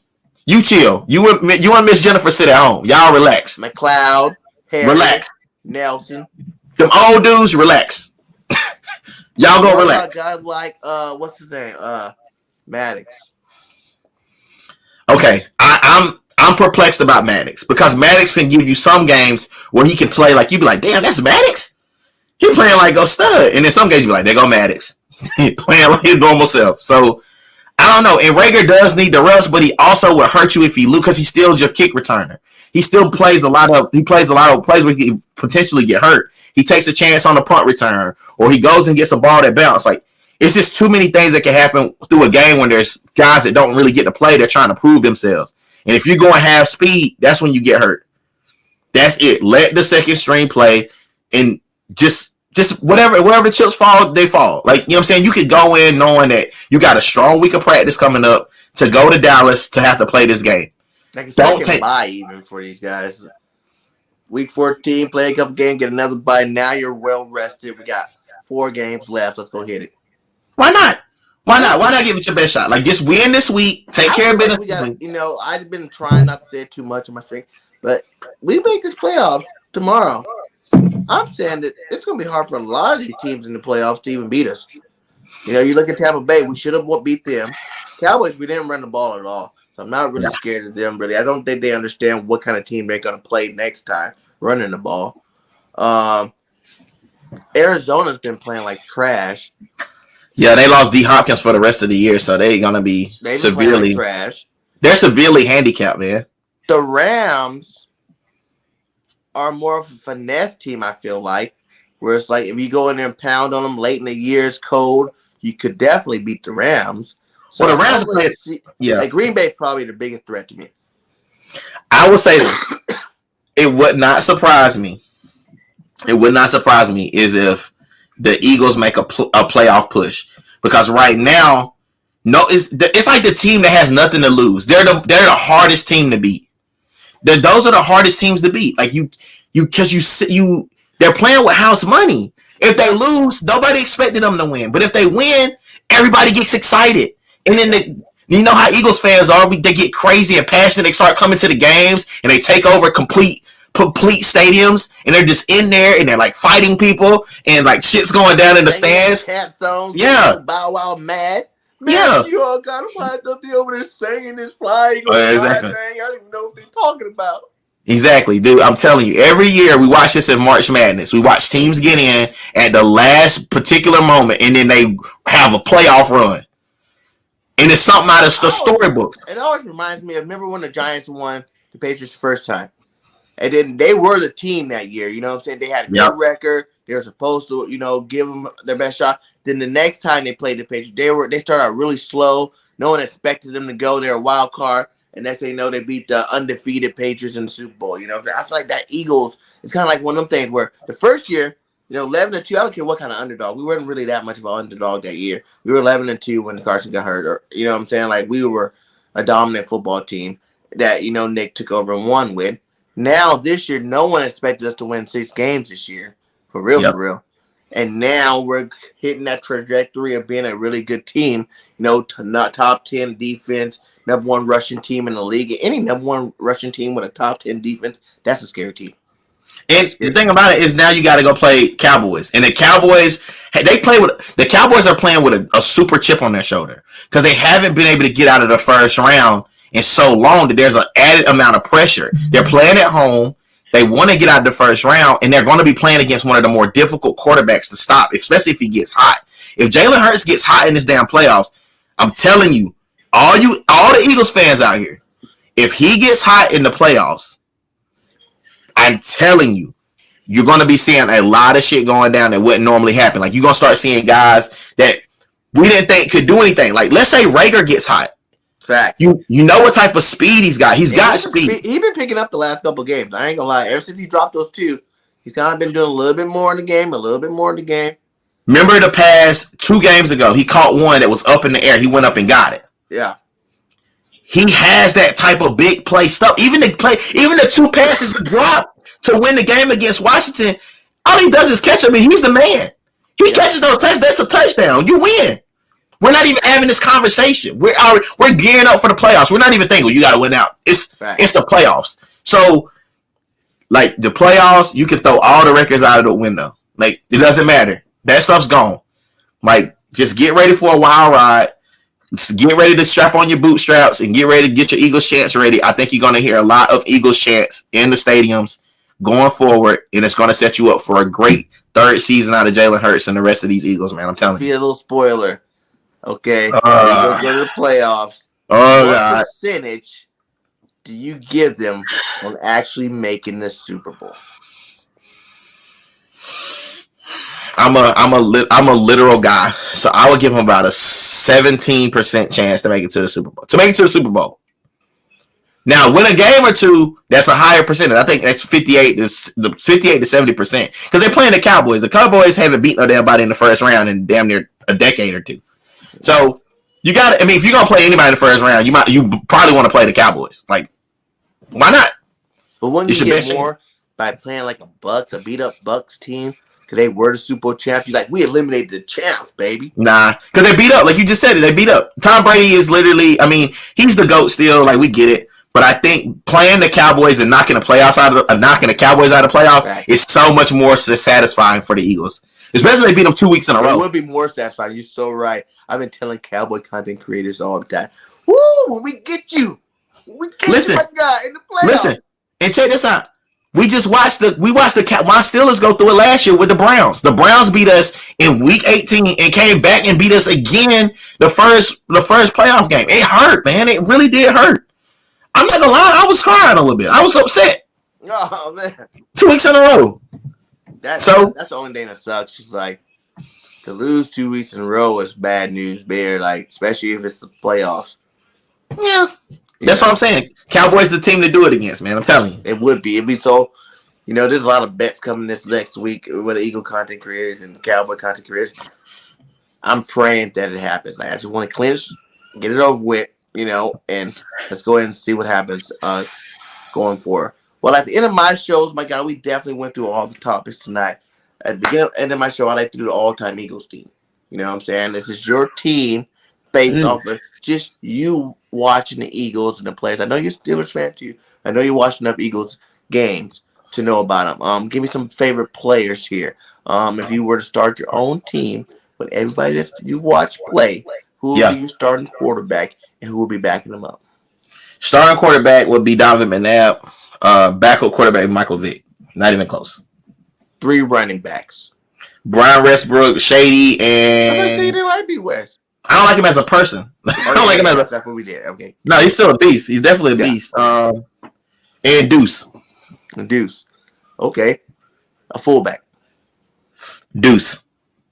You chill. You and Miss Jennifer sit at home. Y'all relax. McLeod. Harris, relax. Nelson. Them old dudes, relax. Y'all go relax. A guy like what's his name? Maddox. Okay, I'm perplexed about Maddox because Maddox can give you some games where he can play like you be like, damn, that's Maddox. He playing like a stud, and in some games you be like, there go Maddox, playing like his normal self. So I don't know. And Rager does need the rest, but he also will hurt you if he lose because he still is your kick returner. He still plays a lot of plays where he can potentially get hurt. He takes a chance on the punt return, or he goes and gets a ball that bounce. Like, it's just too many things that can happen through a game when there's guys that don't really get to play. They're trying to prove themselves. And if you're going half speed, that's when you get hurt. That's it. Let the second string play, and just whatever the chips fall, they fall. Like, you know what I'm saying? You could go in knowing that you got a strong week of practice coming up to go to Dallas to have to play this game. Like a second bye even for these guys. Week 14, play a couple games, get another bye. Now you're well rested. We got 4 games left. Let's go hit it. Why not? Why not give it your best shot? Like, just win this week. Take care of business. We got, you know, I've been trying not to say it too much on my stream, but we make this playoffs tomorrow. I'm saying that it's going to be hard for a lot of these teams in the playoffs to even beat us. You know, you look at Tampa Bay, we should have beat them. Cowboys, we didn't run the ball at all. So I'm not really scared of them, really. I don't think they understand what kind of team they're going to play next time running the ball. Arizona's been playing like trash. Yeah, they lost D. Hopkins for the rest of the year, so they're going to be severely like trash. They're severely handicapped, man. The Rams are more of a finesse team, I feel like, where it's like if you go in there and pound on them late in the year, it's cold, you could definitely beat the Rams. So well, the Rams play, like Green Bay is probably the biggest threat to me. I would say this. It would not surprise me. It would not surprise me is if the Eagles make a playoff push, because right now, it's like the team that has nothing to lose. They're the hardest team to beat. Those are the hardest teams to beat. Like because they're playing with house money. If they lose, nobody expected them to win. But if they win, everybody gets excited. And then you know how Eagles fans are. They get crazy and passionate. They start coming to the games and they take over complete stadiums, and they're just in there and they're like fighting people and like shit's going down in the stands. Cat songs, Bow Wow mad. Man, you all gotta find something over there singing this flying. Exactly. I don't even know what they're talking about. Exactly, dude. I'm telling you, every year we watch this in March Madness. We watch teams get in at the last particular moment, and then they have a playoff run. And it's something out of the storybooks. It always reminds me of, remember when the Giants won the Patriots the first time? And then they were the team that year. You know what I'm saying? They had a good record. They were supposed to, give them their best shot. Then the next time they played the Patriots, they started out really slow. No one expected them to go. They're a wild card. And next thing you know, they beat the undefeated Patriots in the Super Bowl. You know, I feel like that Eagles, it's kind of like one of them things where the first year, 11-2, I don't care what kind of underdog. We weren't really that much of an underdog that year. We were 11-2 when Carson got hurt. Or, you know what I'm saying? Like, we were a dominant football team that, Nick took over and won with. Now, this year, no one expected us to win 6 games this year. For real, for real. And now we're hitting that trajectory of being a really good team. Not top 10 defense, number 1 rushing team in the league. Any number 1 rushing team with a top 10 defense, that's a scary team. And the thing about it is now you got to go play Cowboys. And the Cowboys, the Cowboys are playing with a super chip on their shoulder because they haven't been able to get out of the first round in so long that there's an added amount of pressure. They're playing at home. They want to get out of the first round, and they're going to be playing against one of the more difficult quarterbacks to stop, especially if he gets hot. If Jalen Hurts gets hot in this damn playoffs, I'm telling you, all the Eagles fans out here, if he gets hot in the playoffs, I'm telling you, you're going to be seeing a lot of shit going down that wouldn't normally happen. Like, you're going to start seeing guys that we didn't think could do anything. Like, let's say Rager gets hot. Fact. You know what type of speed he's got. He's got speed. He's been picking up the last couple games. I ain't going to lie. Ever since he dropped those 2, he's kind of been doing a little bit more in the game, Remember the past 2 games ago, he caught one that was up in the air. He went up and got it. Yeah. He has that type of big play stuff. Even the 2 passes he dropped to win the game against Washington, all he does is catch them, and he's the man. He catches those passes, that's a touchdown. You win. We're not even having this conversation. We're gearing up for the playoffs. We're not even thinking, you got to win out. It's the playoffs. So, like, the playoffs, you can throw all the records out of the window. Like, it doesn't matter. That stuff's gone. Like, just get ready for a wild ride. Get ready to strap on your bootstraps and get ready to get your Eagles chants ready. I think you're going to hear a lot of Eagles chants in the stadiums going forward, and it's going to set you up for a great 3rd season out of Jalen Hurts and the rest of these Eagles, man. I'm telling you. Be a little spoiler. Okay. Go to the playoffs. What percentage do you give them on actually making the Super Bowl? I'm a literal guy, so I would give him about a 17% chance to make it to the Super Bowl. Now, win a game or two, that's a higher percentage. I think that's 58 to 70%. Because they're playing the Cowboys. The Cowboys haven't beaten anybody in the first round in damn near a decade or two. So you got to, I mean, if you're going to play anybody in the first round, you probably want to play the Cowboys. Like, why not? But wouldn't you get more by playing like a beat up Bucks team? Because they were the Super Bowl champs. You're like, we eliminated the champs, baby. Nah, because they beat up. Like you just said it, they beat up. Tom Brady is literally, I mean, he's the GOAT still. Like, we get it. But I think playing the Cowboys and knocking the Cowboys out of the playoffs is so much more satisfying for the Eagles. Especially if they beat them 2 weeks in a row. It would be more satisfying. You're so right. I've been telling Cowboy content creators all the time. Woo! When we get you, my guy in the playoffs. Listen, and check this out. We watched the my Steelers go through it last year with the Browns. The Browns beat us in week 18 and came back and beat us again the first playoff game. It hurt, man. It really did hurt. I'm not gonna lie, I was crying a little bit. I was upset. Oh man. 2 weeks in a row. That's the only thing that sucks. It's like to lose 2 weeks in a row is bad news, bear. Like, especially if it's the playoffs. Yeah. That's what I'm saying. Cowboys the team to do it against, man. I'm telling you. It would be. It'd be so, there's a lot of bets coming this next week with the Eagle content creators and the Cowboy content creators. I'm praying that it happens. I just want to clinch, get it over with, and let's go ahead and see what happens going forward. Well, at the end of my shows, my God, we definitely went through all the topics tonight. At the end of my show, I like to do the all-time Eagles team. You know what I'm saying? This is your team based off of just you watching the Eagles and the players. I know you're a Steelers fan too. I know you watch enough Eagles games to know about them. Give me some favorite players here. If you were to start your own team with everybody that you watch play, who will be your starting quarterback and who will be backing them up? Starting quarterback would be Donovan McNabb. Backup quarterback Michael Vick. Not even close. 3 running backs. Brian Westbrook, Shady, and they might be West. I don't like him as a person. I don't like him as a. That's what we did. Okay. No, he's still a beast. He's definitely a beast. And Deuce. Okay. A fullback. Deuce.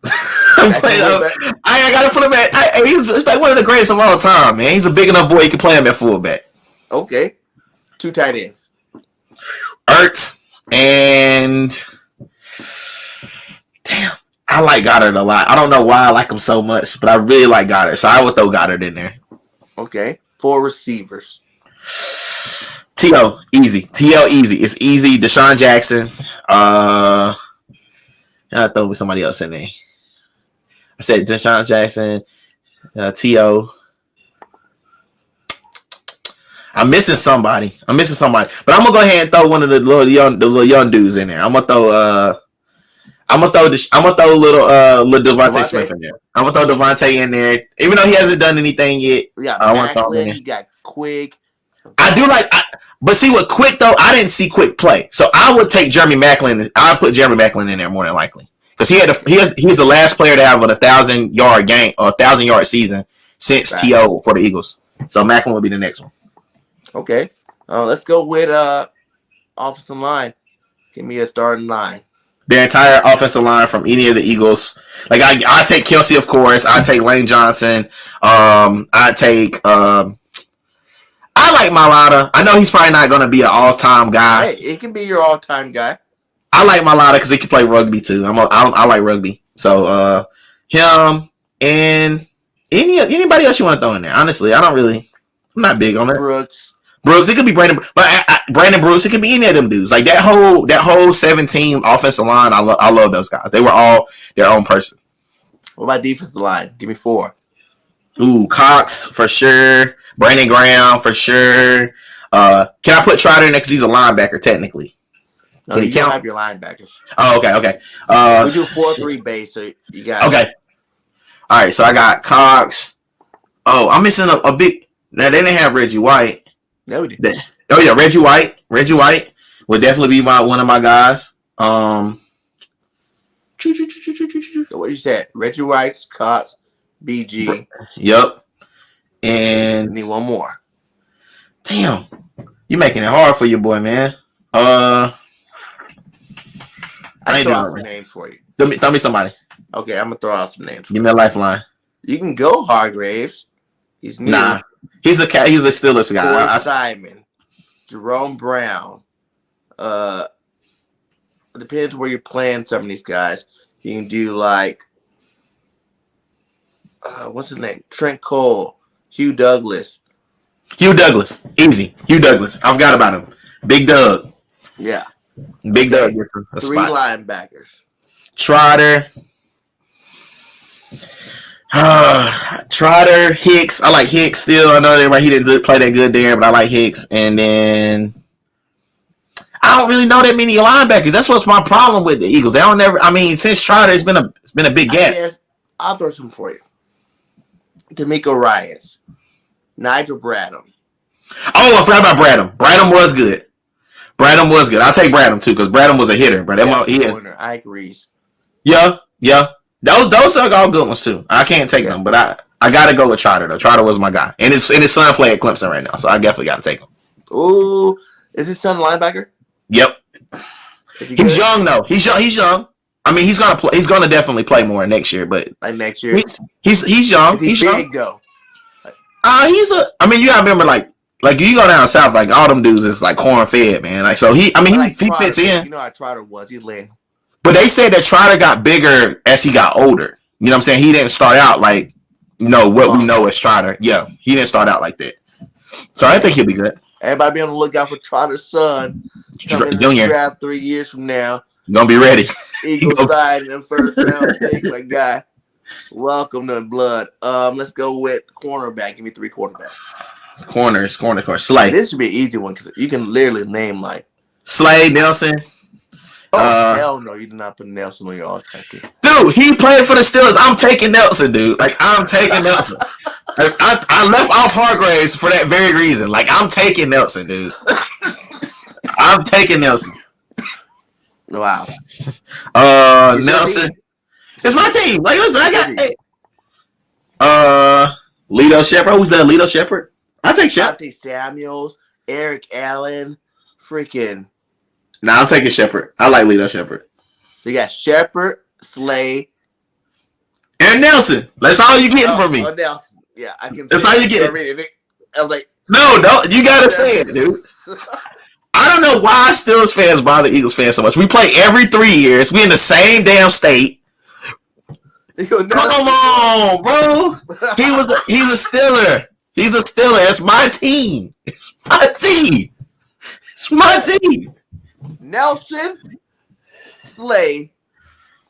I gotta put him at. He's like one of the greatest of all time, man. He's a big enough boy. You can play him at fullback. Okay. 2 tight ends. Ertz and damn, I like Goddard a lot. I don't know why I like him so much, but I really like Goddard, so I would throw Goddard in there. Okay. 4 receivers. T.O. easy. It's easy. Deshaun Jackson. I throw somebody else in there. I said Deshaun Jackson. T.O. I'm missing somebody, but I'm gonna go ahead and throw one of the little young dudes in there. I'm gonna throw little Devontae Smith in there. I'm gonna throw Devontae in there, even though he hasn't done anything yet. I want to throw him in there. You got Quick. I do like, but see what Quick though. I didn't see Quick play, so I would take Jeremy Maclin. I'll put Jeremy Maclin in there more than likely because he's the last player to have a 1,000-yard game or 1,000-yard season since T.O. for the Eagles. So Maclin will be the next one. Okay. Let's go with offensive line. Give me a starting line. Their entire offensive line from any of the Eagles. Like I take Kelsey, of course. I take Lane Johnson. I take I like Mailata. I know he's probably not going to be an all-time guy. Hey, it can be your all-time guy. I like Mailata because he can play rugby too. I like rugby. So him and anybody else you want to throw in there. Honestly, I'm not big on it. Brooks, it could be Brandon Brooks. It could be any of them dudes. Like that whole 17 offensive line. I love those guys. They were all their own person. What about defensive line? Give me 4. Ooh, Cox for sure. Brandon Graham for sure. Can I put Trotter in there because he's a linebacker technically? No, you don't have your linebackers. Oh, okay. We do 4-3 base, so you got. Okay. All right, so I got Cox. Oh, I'm missing a big. Now they didn't have Reggie White. No, we did. Oh yeah, Reggie White would definitely be one of my guys. So what you said? Reggie White, Cox, BG. Yep. And need one more. Damn, you making it hard for your boy, man. I throw out some names for you. Throw me somebody. Okay, I'm gonna throw out some names. Give me a lifeline. You can go Hargraves. He's new. Nah. He's a Steelers guy. Simon. Jerome Brown. Depends where you're playing some of these guys. You can do like, what's his name? Trent Cole, Hugh Douglas. Easy. Hugh Douglas. I forgot about him. Big Doug. Yeah. Big Doug. Three linebackers. Trotter, Hicks. I like Hicks still. I know he didn't play that good there, but I like Hicks. And then I don't really know that many linebackers. That's what's my problem with the Eagles. They don't never. I mean, since Trotter, it's been a big gap. I'll throw some for you. D'Amico Ryans, Nigel Bradham. Oh, I forgot about Bradham. Bradham was good. I'll take Bradham too because Bradham was a hitter. But Ike Reese. Yeah. Those are all good ones too. I can't take them, but I gotta go with Trotter though. Trotter was my guy, and his son play at Clemson right now, so I definitely gotta take him. Ooh, is his son a linebacker? Yep. He's young though. He's young. I mean, he's gonna play. He's gonna definitely play more next year, but like next year, he's young. He's big though. I mean, you gotta remember, like you go down south, like all them dudes is like corn fed, man. Like so, he fits in. You know how Trotter was. He led. But they said that Trotter got bigger as he got older. You know what I'm saying? He didn't start out like, what we know as Trotter. Yeah, he didn't start out like that. So I think he'll be good. Everybody be on the lookout for Trotter's son. Junior. Draft 3 years from now. Gonna be ready. Eagle side in the first round pick, my guy. Welcome to blood. Let's go with cornerback. Give me 3 quarterbacks. Corner. Slay. This should be an easy one because you can literally name like Slay, Nelson. Hell no, you did not put Nelson on your all-time team. Dude, he played for the Steelers. I'm taking Nelson, dude. Like, I'm taking Nelson. I left off Hargraves for that very reason. Like, I'm taking Nelson, dude. I'm taking Nelson. Wow. Nelson. It's my team. Like, listen, I got Lito Shepherd. Who's that? Lito Shepherd? I take Shepherd. Dante Samuels, Eric Allen, freaking. Nah, I'm taking Shepherd. I like Lito Shepherd. So you got Shepherd, Slay, and Nelson. That's all you getting from me. Nelson. Yeah, I can. That's all you get. I'm like, no, you gotta say it, dude. I don't know why Steelers fans bother Eagles fans so much. We play every 3 years. We in the same damn state. Come on, bro. He was a Steeler. He's a Steeler. It's my team. It's my team. Nelson, Slay,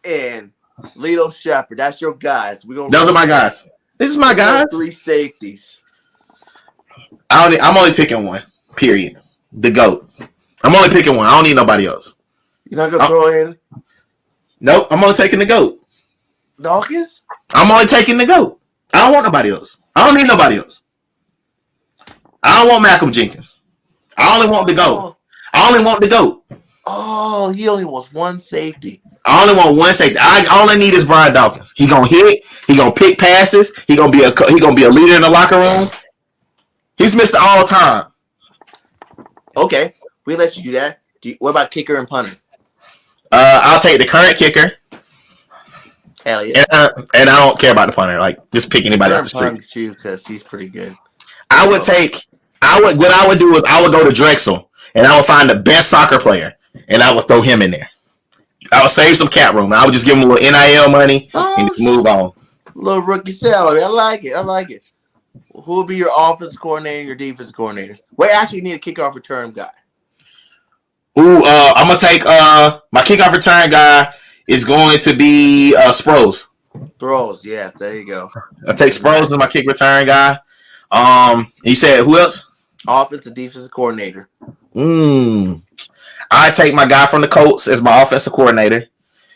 and Lito Shepherd. That's your guys. Those are my guys. This is my guys. 3 safeties. I'm only picking one. Period. The GOAT. I'm only picking one. I don't need nobody else. You're not gonna throw in? Nope. I'm only taking the GOAT. Dawkins? I'm only taking the GOAT. I don't want nobody else. I don't need nobody else. I don't want Malcolm Jenkins. I only want the GOAT. I only want the GOAT. Oh, he only wants one safety. I only want one safety. All I need is Brian Dawkins. He gonna hit. He gonna pick passes. He gonna be a leader in the locker room. He's Mr. All Time. Okay, we let you do that. What about kicker and punter? I'll take the current kicker. Hell yeah. And I don't care about the punter. Like, just pick anybody off the street. Too, because he's pretty good. What I would do is I would go to Drexel and I would find the best soccer player and I would throw him in there. I would save some cap room. I would just give him a little NIL money and move on. Little rookie salary. I like it. Who will be your offense coordinator, your defense coordinator? Wait, actually, you need a kickoff return guy. Ooh, I'm gonna take my kickoff return guy is going to be Sproles. Sproles, yes, there you go. I'll take Sproles as my kick return guy. You said who else? Offensive defensive coordinator. I take my guy from the Colts as my offensive coordinator.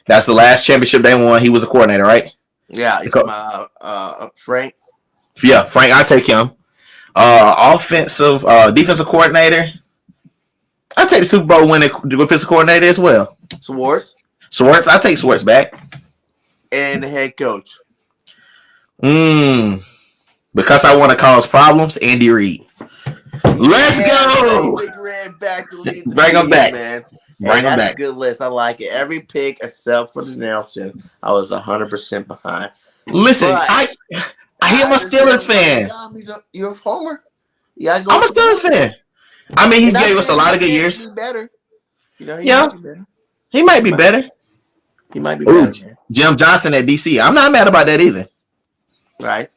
That's the last championship they won. He was a coordinator, right? Yeah, Frank. Yeah, Frank. I take him. Defensive coordinator. I take the Super Bowl winning defensive coordinator as well. Swartz. I take Swartz back. And the head coach. Because I want to cause problems, Andy Reid. Let's go. Big Red back to lead the Bring him back, man. Bring him back. A good list. I like it. Every pick except for the Nelson, I was 100% behind. Listen, I am a Steelers fan. You're a homer. Yeah, I'm a Steelers fan. I mean, he gave us a lot of good years. Better. You know, he might be better. He might be better, man. Jim Johnson at DC. I'm not mad about that either. Right.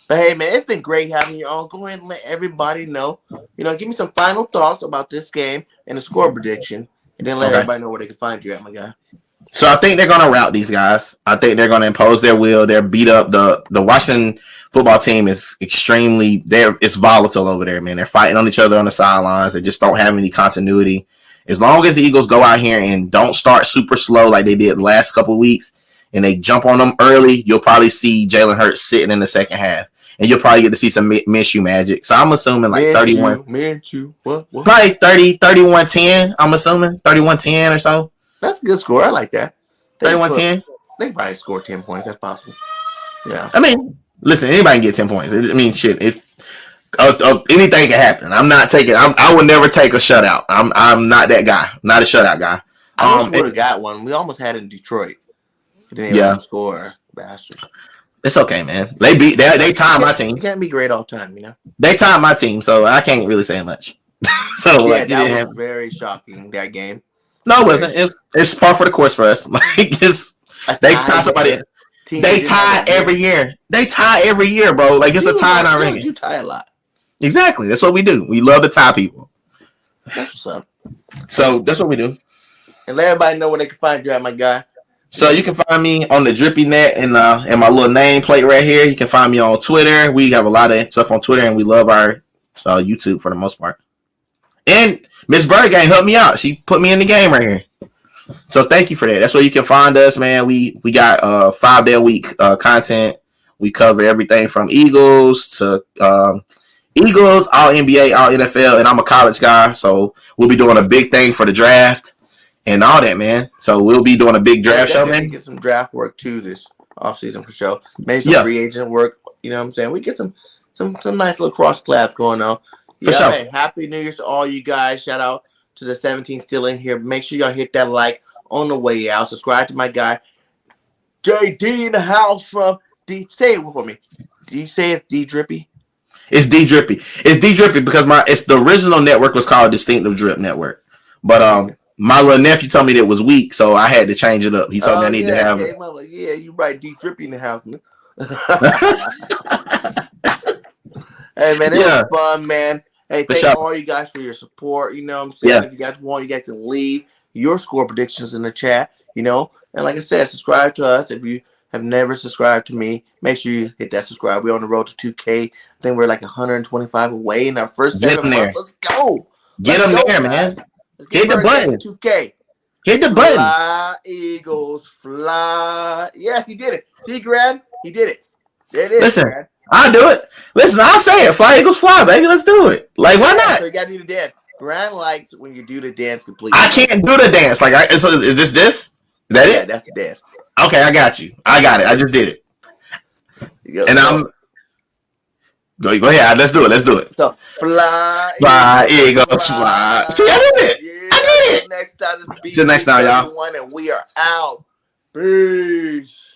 But hey, man, it's been great having you on. Go ahead and let everybody know. You know, give me some final thoughts about this game and the score prediction, and then let everybody know where they can find you at, my guy. So I think they're going to rout these guys. I think they're going to impose their will. They're beat up. The Washington football team is it's volatile over there, man. They're fighting on each other on the sidelines. They just don't have any continuity. As long as the Eagles go out here and don't start super slow like they did the last couple of weeks, and they jump on them early, you'll probably see Jalen Hurts sitting in the second half. And you'll probably get to see some Minshew magic. So I'm assuming like 31. Minshew. What? Probably 31-10. I'm assuming 31-10 or so. That's a good score. I like that. 31-10. They probably score 10 points. That's possible. Yeah. I mean, listen, anybody can get 10 points. I mean, shit. If anything can happen. I would never take a shutout. I'm not that guy. I'm not a shutout guy. I would have got one. We almost had it in Detroit. But then they score, bastards. It's okay, man. They timed my team. You can't be great all the time, you know. They timed my team, so I can't really say much. So yeah, that was very shocking, that game. No, it wasn't. It's par for the course for us. Like they tie somebody. They tie every year. They tie every year, bro. Like it's a tie in our ring. You tie a lot. Exactly. That's what we do. We love to tie people. That's what's up. So that's what we do. And let everybody know where they can find you at, my guy. So you can find me on the Ddrippy Net and my little nameplate right here. You can find me on Twitter. We have a lot of stuff on Twitter, and we love our YouTube for the most part. And Miss Bird Gang helped me out. She put me in the game right here. So thank you for that. That's where you can find us, man. We got 5-day a week content. We cover everything from Eagles to Eagles, all NBA, all NFL, and I'm a college guy, so we'll be doing a big thing for the draft. And all that, man. So we'll be doing a big draft show, man. Get some draft work too this offseason for sure. Maybe some free agent work. You know what I'm saying? We get some nice little cross collabs going on. For sure. Man, Happy New Year to all you guys. Shout out to the 17 still in here. Make sure y'all hit that like on the way out. Subscribe to my guy JD in the house from D. Say it for me. Do you say it's Ddrippy? It's Ddrippy. It's Ddrippy because it's the original network was called Distinctive Drip Network, but my little nephew told me that it was weak, so I had to change it up. He told me I need to have it. Like, yeah, you right, Ddrippy in the house. Hey, man, it was fun, man. Hey, thank all you guys for your support. You know what I'm saying? Yeah. If you guys want, you guys can leave your score predictions in the chat, you know. And like I said, subscribe to us. If you have never subscribed to me, make sure you hit that subscribe. We're on the road to 2K. I think we're like 125 away in our first 7 months. Let's go. Get them there, man. Hit the button. 2K. Hit the button. Fly, Eagles, fly. Yes, he did it. See, Grant? He did it. There it is. Listen, Grant. I'll do it. Listen, I'll say it. Fly, Eagles, fly, baby. Let's do it. Like, why not? So you got to do the dance. Grant likes when you do the dance completely. I can't do the dance. Like, is this? Is that it? Yeah, that's the dance. Okay, I got you. I got it. I just did it. And I'm... Go ahead. Let's do it. So, fly, Eagles, fly. See, I did it. Yeah, I did it. Till next time, y'all. And we are out. Peace.